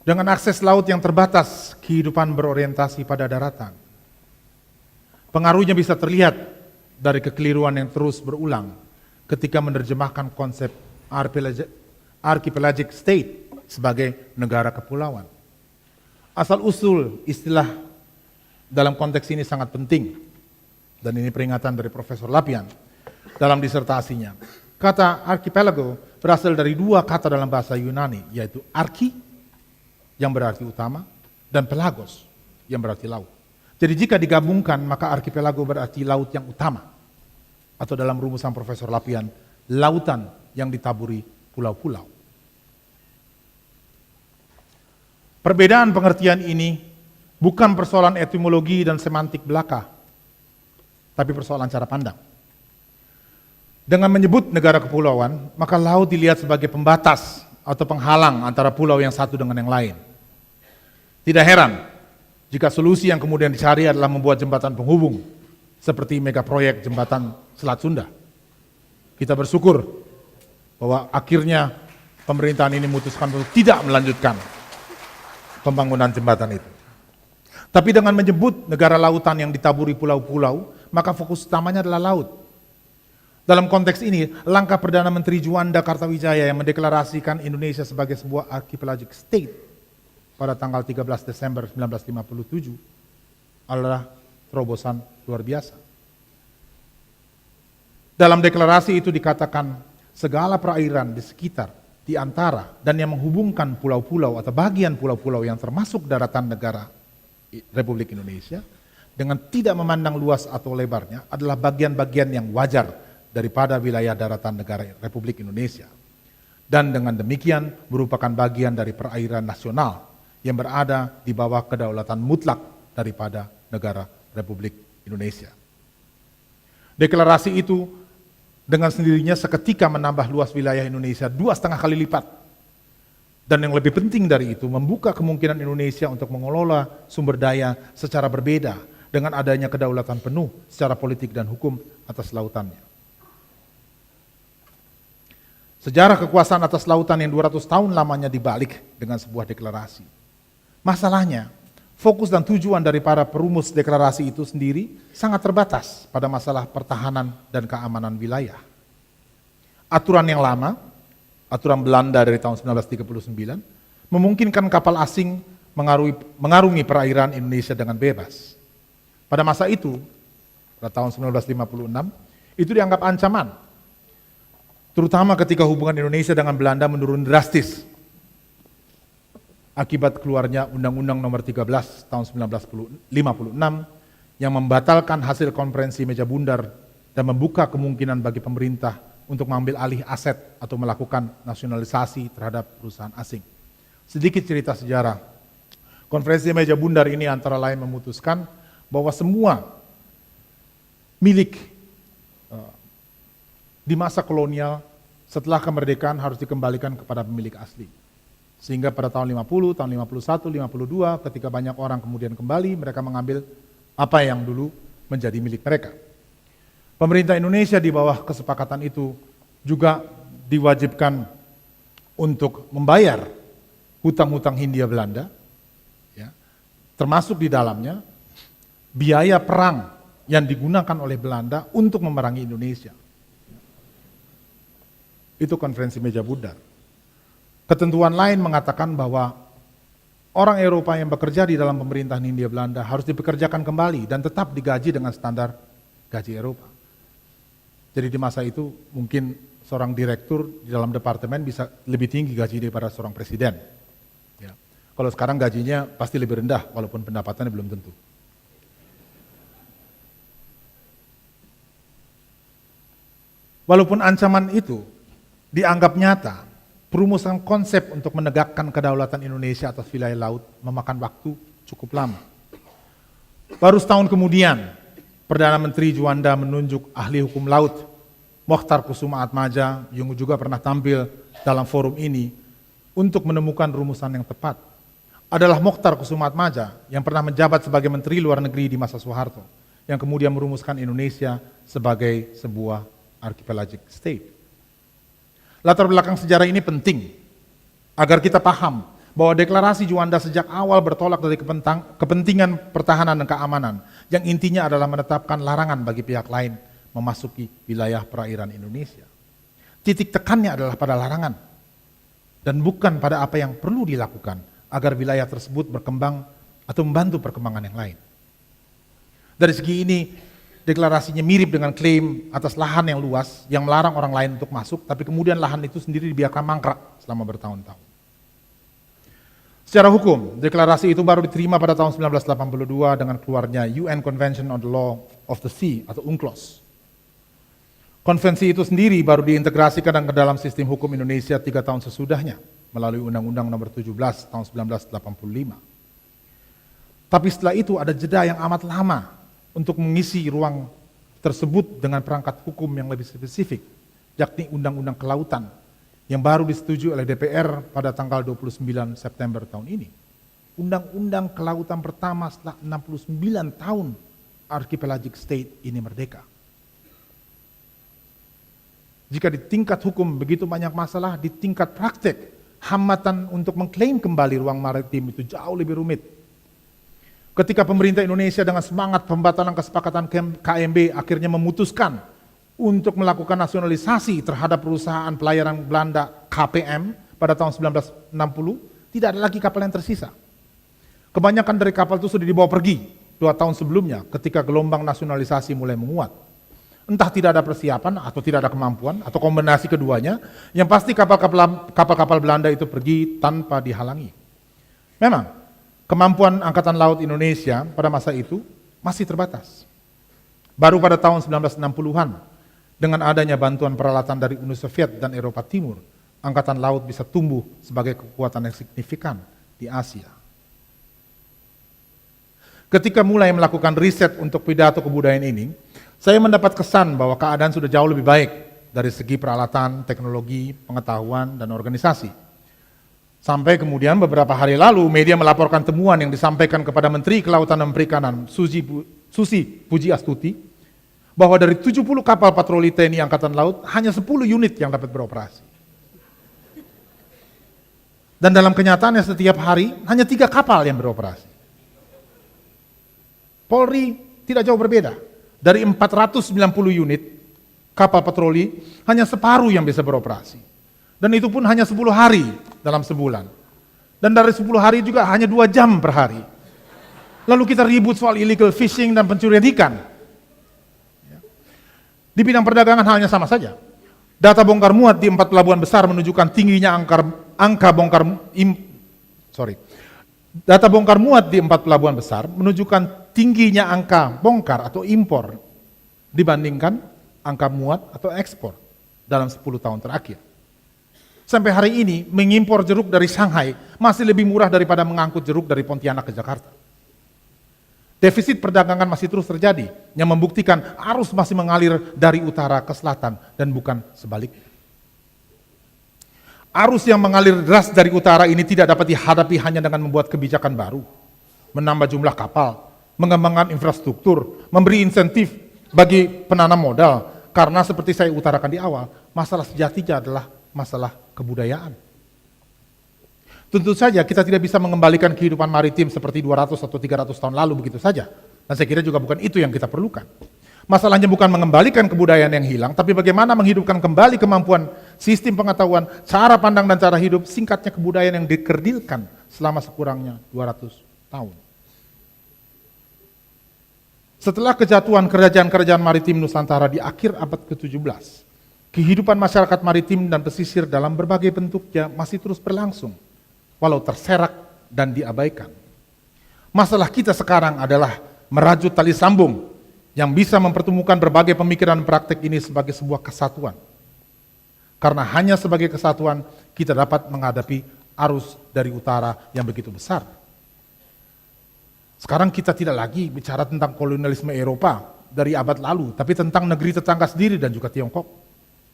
Dengan akses laut yang terbatas, kehidupan berorientasi pada daratan. Pengaruhnya bisa terlihat dari kekeliruan yang terus berulang ketika menerjemahkan konsep archipelagic state sebagai negara kepulauan. Asal-usul istilah dalam konteks ini sangat penting. Dan ini peringatan dari Profesor Lapian dalam disertasinya. Kata archipelago berasal dari dua kata dalam bahasa Yunani, yaitu archi yang berarti utama dan pelagos yang berarti laut. Jadi jika digabungkan maka archipelago berarti laut yang utama. Atau dalam rumusan Profesor Lapian, lautan yang ditaburi pulau-pulau. Perbedaan pengertian ini bukan persoalan etimologi dan semantik belaka, tapi persoalan cara pandang. Dengan menyebut negara kepulauan, maka laut dilihat sebagai pembatas atau penghalang antara pulau yang satu dengan yang lain. Tidak heran jika solusi yang kemudian dicari adalah membuat jembatan penghubung, seperti mega proyek jembatan Selat Sunda. Kita bersyukur bahwa akhirnya pemerintahan ini memutuskan untuk tidak melanjutkan pembangunan jembatan itu. Tapi dengan menyebut negara lautan yang ditaburi pulau-pulau, maka fokus utamanya adalah laut. Dalam konteks ini, langkah Perdana Menteri Juanda Kartawijaya yang mendeklarasikan Indonesia sebagai sebuah archipelagic state pada tanggal 13 Desember 1957 adalah terobosan luar biasa. Dalam deklarasi itu dikatakan segala perairan di sekitar, di antara, dan yang menghubungkan pulau-pulau atau bagian pulau-pulau yang termasuk daratan negara Republik Indonesia dengan tidak memandang luas atau lebarnya adalah bagian-bagian yang wajar daripada wilayah daratan negara Republik Indonesia. Dan dengan demikian merupakan bagian dari perairan nasional yang berada di bawah kedaulatan mutlak daripada negara Republik Indonesia. Deklarasi itu dengan sendirinya seketika menambah luas wilayah Indonesia 2,5 kali lipat. Dan yang lebih penting dari itu, membuka kemungkinan Indonesia untuk mengelola sumber daya secara berbeda dengan adanya kedaulatan penuh secara politik dan hukum atas lautannya. Sejarah kekuasaan atas lautan yang 200 tahun lamanya dibalik dengan sebuah deklarasi. Masalahnya, fokus dan tujuan dari para perumus deklarasi itu sendiri sangat terbatas pada masalah pertahanan dan keamanan wilayah. Aturan yang lama, aturan Belanda dari tahun 1939, memungkinkan kapal asing mengarungi perairan Indonesia dengan bebas. Pada masa itu, pada tahun 1956, itu dianggap ancaman. Terutama ketika hubungan Indonesia dengan Belanda menurun drastis. Akibat keluarnya Undang-Undang Nomor 13 tahun 1956 yang membatalkan hasil konferensi meja bundar dan membuka kemungkinan bagi pemerintah untuk mengambil alih aset atau melakukan nasionalisasi terhadap perusahaan asing. Sedikit cerita sejarah. Konferensi meja bundar ini antara lain memutuskan bahwa semua milik di masa kolonial setelah kemerdekaan harus dikembalikan kepada pemilik asli. Sehingga pada tahun 50, tahun 51, 52 ketika banyak orang kemudian kembali, mereka mengambil apa yang dulu menjadi milik mereka. Pemerintah Indonesia di bawah kesepakatan itu juga diwajibkan untuk membayar hutang-hutang Hindia Belanda, ya, termasuk di dalamnya biaya perang yang digunakan oleh Belanda untuk memerangi Indonesia. Itu konferensi meja bundar. Ketentuan lain mengatakan bahwa orang Eropa yang bekerja di dalam pemerintahan Hindia Belanda harus dipekerjakan kembali dan tetap digaji dengan standar gaji Eropa. Jadi di masa itu mungkin seorang direktur di dalam departemen bisa lebih tinggi gaji daripada seorang presiden. Ya. Kalau sekarang gajinya pasti lebih rendah walaupun pendapatannya belum tentu. Walaupun ancaman itu dianggap nyata, perumusan konsep untuk menegakkan kedaulatan Indonesia atas wilayah laut memakan waktu cukup lama. Baru setahun kemudian, Perdana Menteri Juanda menunjuk ahli hukum laut, Mokhtar Kusuma Atmaja, yang juga pernah tampil dalam forum ini, untuk menemukan rumusan yang tepat. Adalah Mokhtar Kusuma Atmaja yang pernah menjabat sebagai Menteri Luar Negeri di masa Soeharto, yang kemudian merumuskan Indonesia sebagai sebuah archipelagic state. Latar belakang sejarah ini penting agar kita paham bahwa deklarasi Juanda sejak awal bertolak dari kepentingan pertahanan dan keamanan yang intinya adalah menetapkan larangan bagi pihak lain memasuki wilayah perairan Indonesia. Titik tekannya adalah pada larangan dan bukan pada apa yang perlu dilakukan agar wilayah tersebut berkembang atau membantu perkembangan yang lain. Dari segi ini, deklarasinya mirip dengan klaim atas lahan yang luas yang melarang orang lain untuk masuk, tapi kemudian lahan itu sendiri dibiarkan mangkrak selama bertahun-tahun. Secara hukum, deklarasi itu baru diterima pada tahun 1982 dengan keluarnya UN Convention on the Law of the Sea atau UNCLOS. Konvensi itu sendiri baru diintegrasikan ke dalam sistem hukum Indonesia 3 tahun sesudahnya melalui Undang-Undang Nomor 17 tahun 1985. Tapi setelah itu ada jeda yang amat lama untuk mengisi ruang tersebut dengan perangkat hukum yang lebih spesifik, yakni Undang-Undang Kelautan yang baru disetujui oleh DPR pada tanggal 29 September tahun ini. Undang-Undang Kelautan pertama setelah 69 tahun archipelagic state ini merdeka. Jika di tingkat hukum begitu banyak masalah, di tingkat praktek, hambatan untuk mengklaim kembali ruang maritim itu jauh lebih rumit. Ketika pemerintah Indonesia dengan semangat pembatalan kesepakatan KMB akhirnya memutuskan untuk melakukan nasionalisasi terhadap perusahaan pelayaran Belanda KPM pada tahun 1960, tidak ada lagi kapal yang tersisa. Kebanyakan dari kapal itu sudah dibawa pergi 2 tahun sebelumnya ketika gelombang nasionalisasi mulai menguat. Entah tidak ada persiapan atau tidak ada kemampuan atau kombinasi keduanya, yang pasti kapal-kapal Belanda itu pergi tanpa dihalangi. Memang, kemampuan Angkatan Laut Indonesia pada masa itu masih terbatas. Baru pada tahun 1960-an, dengan adanya bantuan peralatan dari Uni Soviet dan Eropa Timur, Angkatan Laut bisa tumbuh sebagai kekuatan yang signifikan di Asia. Ketika mulai melakukan riset untuk pidato kebudayaan ini, saya mendapat kesan bahwa keadaan sudah jauh lebih baik dari segi peralatan, teknologi, pengetahuan, dan organisasi. Sampai kemudian beberapa hari lalu media melaporkan temuan yang disampaikan kepada Menteri Kelautan dan Perikanan Susi Pujiastuti bahwa dari 70 kapal patroli TNI Angkatan Laut hanya 10 unit yang dapat beroperasi. Dan dalam kenyataannya setiap hari hanya 3 kapal yang beroperasi. Polri tidak jauh berbeda. Dari 490 unit kapal patroli hanya separuh yang bisa beroperasi. Dan itu pun hanya 10 hari dalam sebulan. Dan dari 10 hari juga hanya 2 jam per hari. Lalu kita ribut soal illegal fishing dan pencurian ikan. Di bidang perdagangan halnya sama saja. Data bongkar muat di 4 pelabuhan besar menunjukkan tingginya Data bongkar muat di 4 pelabuhan besar menunjukkan tingginya angka bongkar atau impor dibandingkan angka muat atau ekspor dalam 10 tahun terakhir. Sampai hari ini, mengimpor jeruk dari Shanghai masih lebih murah daripada mengangkut jeruk dari Pontianak ke Jakarta. Defisit perdagangan masih terus terjadi, yang membuktikan arus masih mengalir dari utara ke selatan dan bukan sebaliknya. Arus yang mengalir deras dari utara ini tidak dapat dihadapi hanya dengan membuat kebijakan baru, menambah jumlah kapal, mengembangkan infrastruktur, memberi insentif bagi penanam modal, karena seperti saya utarakan di awal, masalah sejatinya adalah masalah kebudayaan. Tentu saja kita tidak bisa mengembalikan kehidupan maritim seperti 200 atau 300 tahun lalu begitu saja. Dan saya kira juga bukan itu yang kita perlukan. Masalahnya bukan mengembalikan kebudayaan yang hilang, tapi bagaimana menghidupkan kembali kemampuan sistem pengetahuan, cara pandang dan cara hidup, singkatnya kebudayaan yang dikerdilkan selama sekurangnya 200 tahun. Setelah kejatuhan kerajaan-kerajaan maritim Nusantara di akhir abad ke-17, kehidupan masyarakat maritim dan pesisir dalam berbagai bentuknya masih terus berlangsung, walau terserak dan diabaikan. Masalah kita sekarang adalah merajut tali sambung yang bisa mempertemukan berbagai pemikiran praktek ini sebagai sebuah kesatuan. Karena hanya sebagai kesatuan kita dapat menghadapi arus dari utara yang begitu besar. Sekarang kita tidak lagi bicara tentang kolonialisme Eropa dari abad lalu, tapi tentang negeri tetangga sendiri dan juga Tiongkok.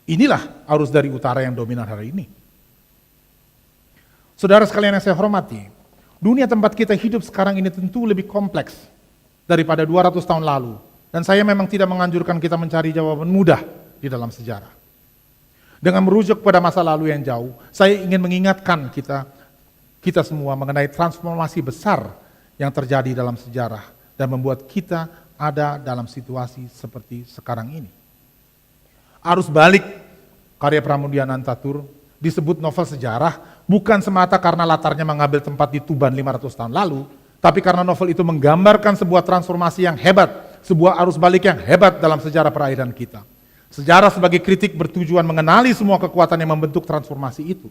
Inilah arus dari utara yang dominan hari ini. Saudara sekalian yang saya hormati, dunia tempat kita hidup sekarang ini tentu lebih kompleks daripada 200 tahun lalu. Dan saya memang tidak menganjurkan kita mencari jawaban mudah di dalam sejarah. Dengan merujuk pada masa lalu yang jauh, saya ingin mengingatkan kita semua mengenai transformasi besar yang terjadi dalam sejarah dan membuat kita ada dalam situasi seperti sekarang ini. Arus balik karya Pramudia Anantatur disebut novel sejarah bukan semata karena latarnya mengambil tempat di Tuban 500 tahun lalu, tapi karena novel itu menggambarkan sebuah transformasi yang hebat, sebuah arus balik yang hebat dalam sejarah perairan kita. Sejarah sebagai kritik bertujuan mengenali semua kekuatan yang membentuk transformasi itu.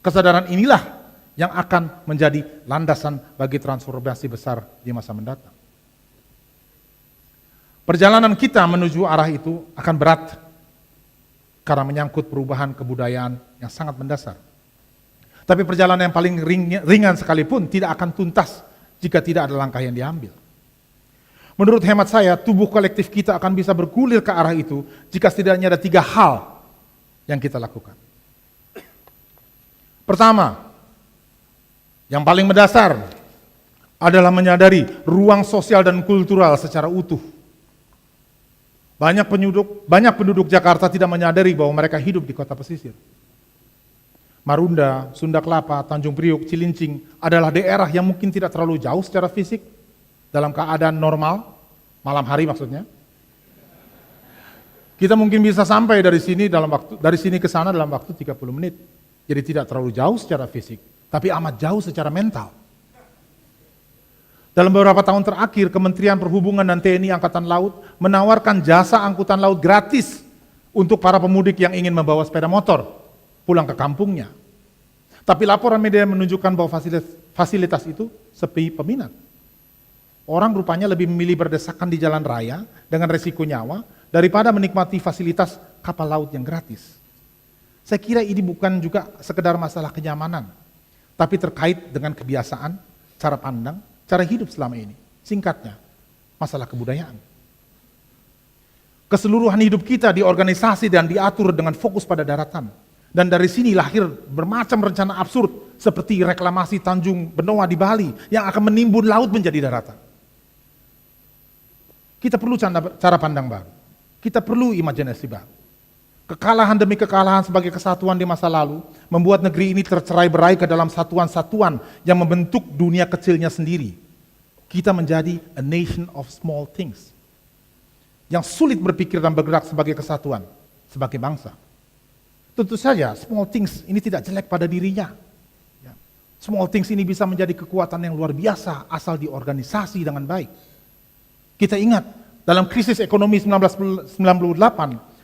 Kesadaran inilah yang akan menjadi landasan bagi transformasi besar di masa mendatang. Perjalanan kita menuju arah itu akan berat karena menyangkut perubahan kebudayaan yang sangat mendasar. Tapi perjalanan yang paling ringan sekalipun tidak akan tuntas jika tidak ada langkah yang diambil. Menurut hemat saya, tubuh kolektif kita akan bisa bergulir ke arah itu jika setidaknya ada 3 hal yang kita lakukan. Pertama, yang paling mendasar adalah menyadari ruang sosial dan kultural secara utuh. Banyak penduduk Jakarta tidak menyadari bahwa mereka hidup di kota pesisir. Marunda, Sunda Kelapa, Tanjung Priuk, Cilincing adalah daerah yang mungkin tidak terlalu jauh secara fisik, dalam keadaan normal, malam hari maksudnya. Kita mungkin bisa sampai dari sini ke sana dalam waktu 30 menit. Jadi tidak terlalu jauh secara fisik, tapi amat jauh secara mental. Dalam beberapa tahun terakhir, Kementerian Perhubungan dan TNI Angkatan Laut menawarkan jasa angkutan laut gratis untuk para pemudik yang ingin membawa sepeda motor pulang ke kampungnya. Tapi laporan media menunjukkan bahwa fasilitas itu sepi peminat. Orang rupanya lebih memilih berdesakan di jalan raya dengan resiko nyawa daripada menikmati fasilitas kapal laut yang gratis. Saya kira ini bukan juga sekedar masalah kenyamanan, tapi terkait dengan kebiasaan, cara pandang, cara hidup selama ini. Singkatnya, masalah kebudayaan. Keseluruhan hidup kita diorganisasi dan diatur dengan fokus pada daratan. Dan dari sini lahir bermacam rencana absurd seperti reklamasi Tanjung Benoa di Bali yang akan menimbun laut menjadi daratan. Kita perlu cara pandang baru. Kita perlu imajinasi baru. Kekalahan demi kekalahan sebagai kesatuan di masa lalu membuat negeri ini tercerai-berai ke dalam satuan-satuan yang membentuk dunia kecilnya sendiri. Kita menjadi a nation of small things. Yang sulit berpikir dan bergerak sebagai kesatuan, sebagai bangsa. Tentu saja small things ini tidak jelek pada dirinya. Small things ini bisa menjadi kekuatan yang luar biasa asal diorganisasi dengan baik. Kita ingat, dalam krisis ekonomi 1998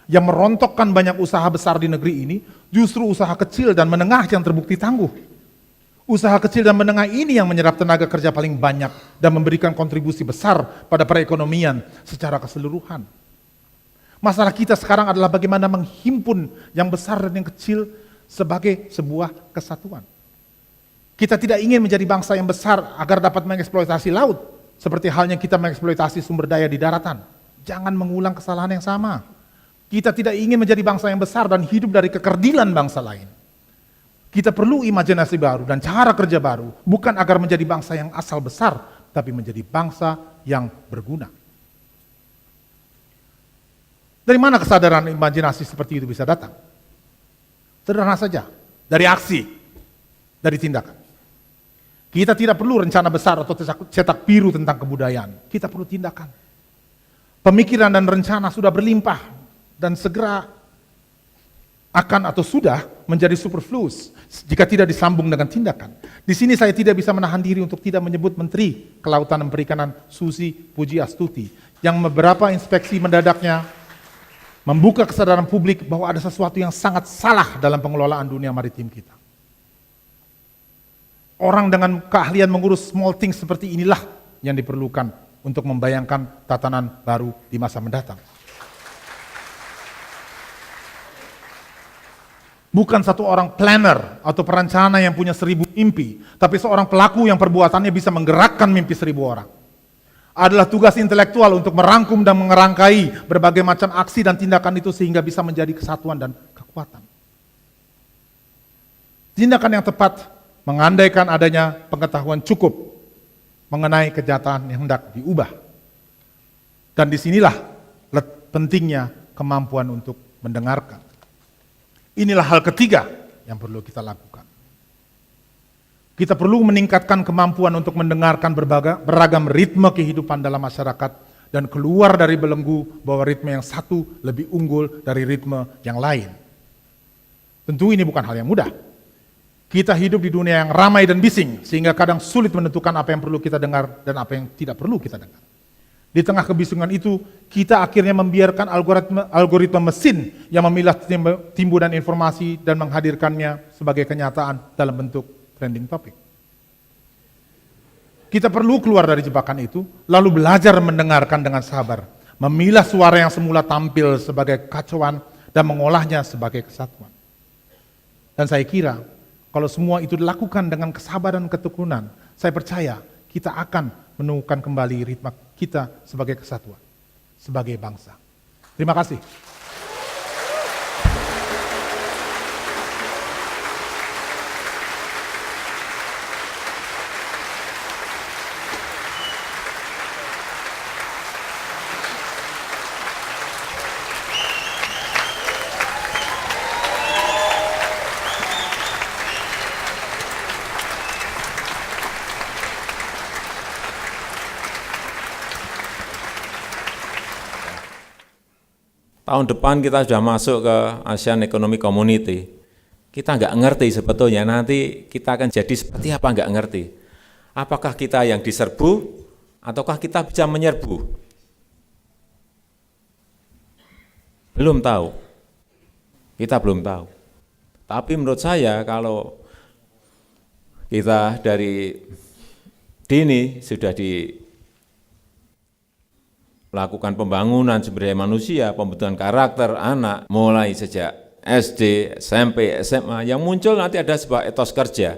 yang merontokkan banyak usaha besar di negeri ini, justru usaha kecil dan menengah yang terbukti tangguh. Usaha kecil dan menengah ini yang menyerap tenaga kerja paling banyak dan memberikan kontribusi besar pada perekonomian secara keseluruhan. Masalah kita sekarang adalah bagaimana menghimpun yang besar dan yang kecil sebagai sebuah kesatuan. Kita tidak ingin menjadi bangsa yang besar agar dapat mengeksploitasi laut, seperti halnya kita mengeksploitasi sumber daya di daratan. Jangan mengulang kesalahan yang sama. Kita tidak ingin menjadi bangsa yang besar dan hidup dari kekerdilan bangsa lain. Kita perlu imajinasi baru dan cara kerja baru, bukan agar menjadi bangsa yang asal besar, tapi menjadi bangsa yang berguna. Dari mana kesadaran imajinasi seperti itu bisa datang? Sederhana saja, dari aksi. dari tindakan. Kita tidak perlu rencana besar atau cetak biru tentang kebudayaan. Kita perlu tindakan. Pemikiran dan rencana sudah berlimpah dan segera akan atau sudah menjadi superfluous jika tidak disambung dengan tindakan. Di sini saya tidak bisa menahan diri untuk tidak menyebut Menteri Kelautan dan Perikanan Susi Pujiastuti yang beberapa inspeksi mendadaknya membuka kesadaran publik bahwa ada sesuatu yang sangat salah dalam pengelolaan dunia maritim kita. Orang dengan keahlian mengurus small things seperti inilah yang diperlukan untuk membayangkan tatanan baru di masa mendatang. Bukan satu orang planner atau perencana yang punya 1000 mimpi, tapi seorang pelaku yang perbuatannya bisa menggerakkan mimpi 1000 orang. Adalah tugas intelektual untuk merangkum dan mengerangkai berbagai macam aksi dan tindakan itu sehingga bisa menjadi kesatuan dan kekuatan. Tindakan yang tepat mengandaikan adanya pengetahuan cukup mengenai kejahatan yang hendak diubah. Dan disinilah pentingnya kemampuan untuk mendengarkan. Inilah hal ketiga yang perlu kita lakukan. Kita perlu meningkatkan kemampuan untuk mendengarkan beragam ritme kehidupan dalam masyarakat dan keluar dari belenggu bahwa ritme yang satu lebih unggul dari ritme yang lain. Tentu ini bukan hal yang mudah. Kita hidup di dunia yang ramai dan bising sehingga kadang sulit menentukan apa yang perlu kita dengar dan apa yang tidak perlu kita dengar. Di tengah kebisingan itu, kita akhirnya membiarkan algoritma mesin yang memilah timbunan informasi dan menghadirkannya sebagai kenyataan dalam bentuk trending topic. Kita perlu keluar dari jebakan itu, lalu belajar mendengarkan dengan sabar, memilah suara yang semula tampil sebagai kacauan dan mengolahnya sebagai kesatuan. Dan saya kira, kalau semua itu dilakukan dengan kesabaran dan ketekunan, saya percaya kita akan menemukan kembali ritme kita sebagai kesatuan, sebagai bangsa. Terima kasih. Tahun depan kita sudah masuk ke ASEAN Economic Community. Kita nggak ngerti sebetulnya nanti kita akan jadi seperti apa nggak ngerti. Apakah kita yang diserbu ataukah kita bisa menyerbu? Belum tahu. Kita belum tahu. Tapi menurut saya kalau kita dari dini sudah melakukan pembangunan sumber daya manusia, pembentukan karakter anak, mulai sejak SD, SMP, SMA, yang muncul nanti ada sebuah etos kerja.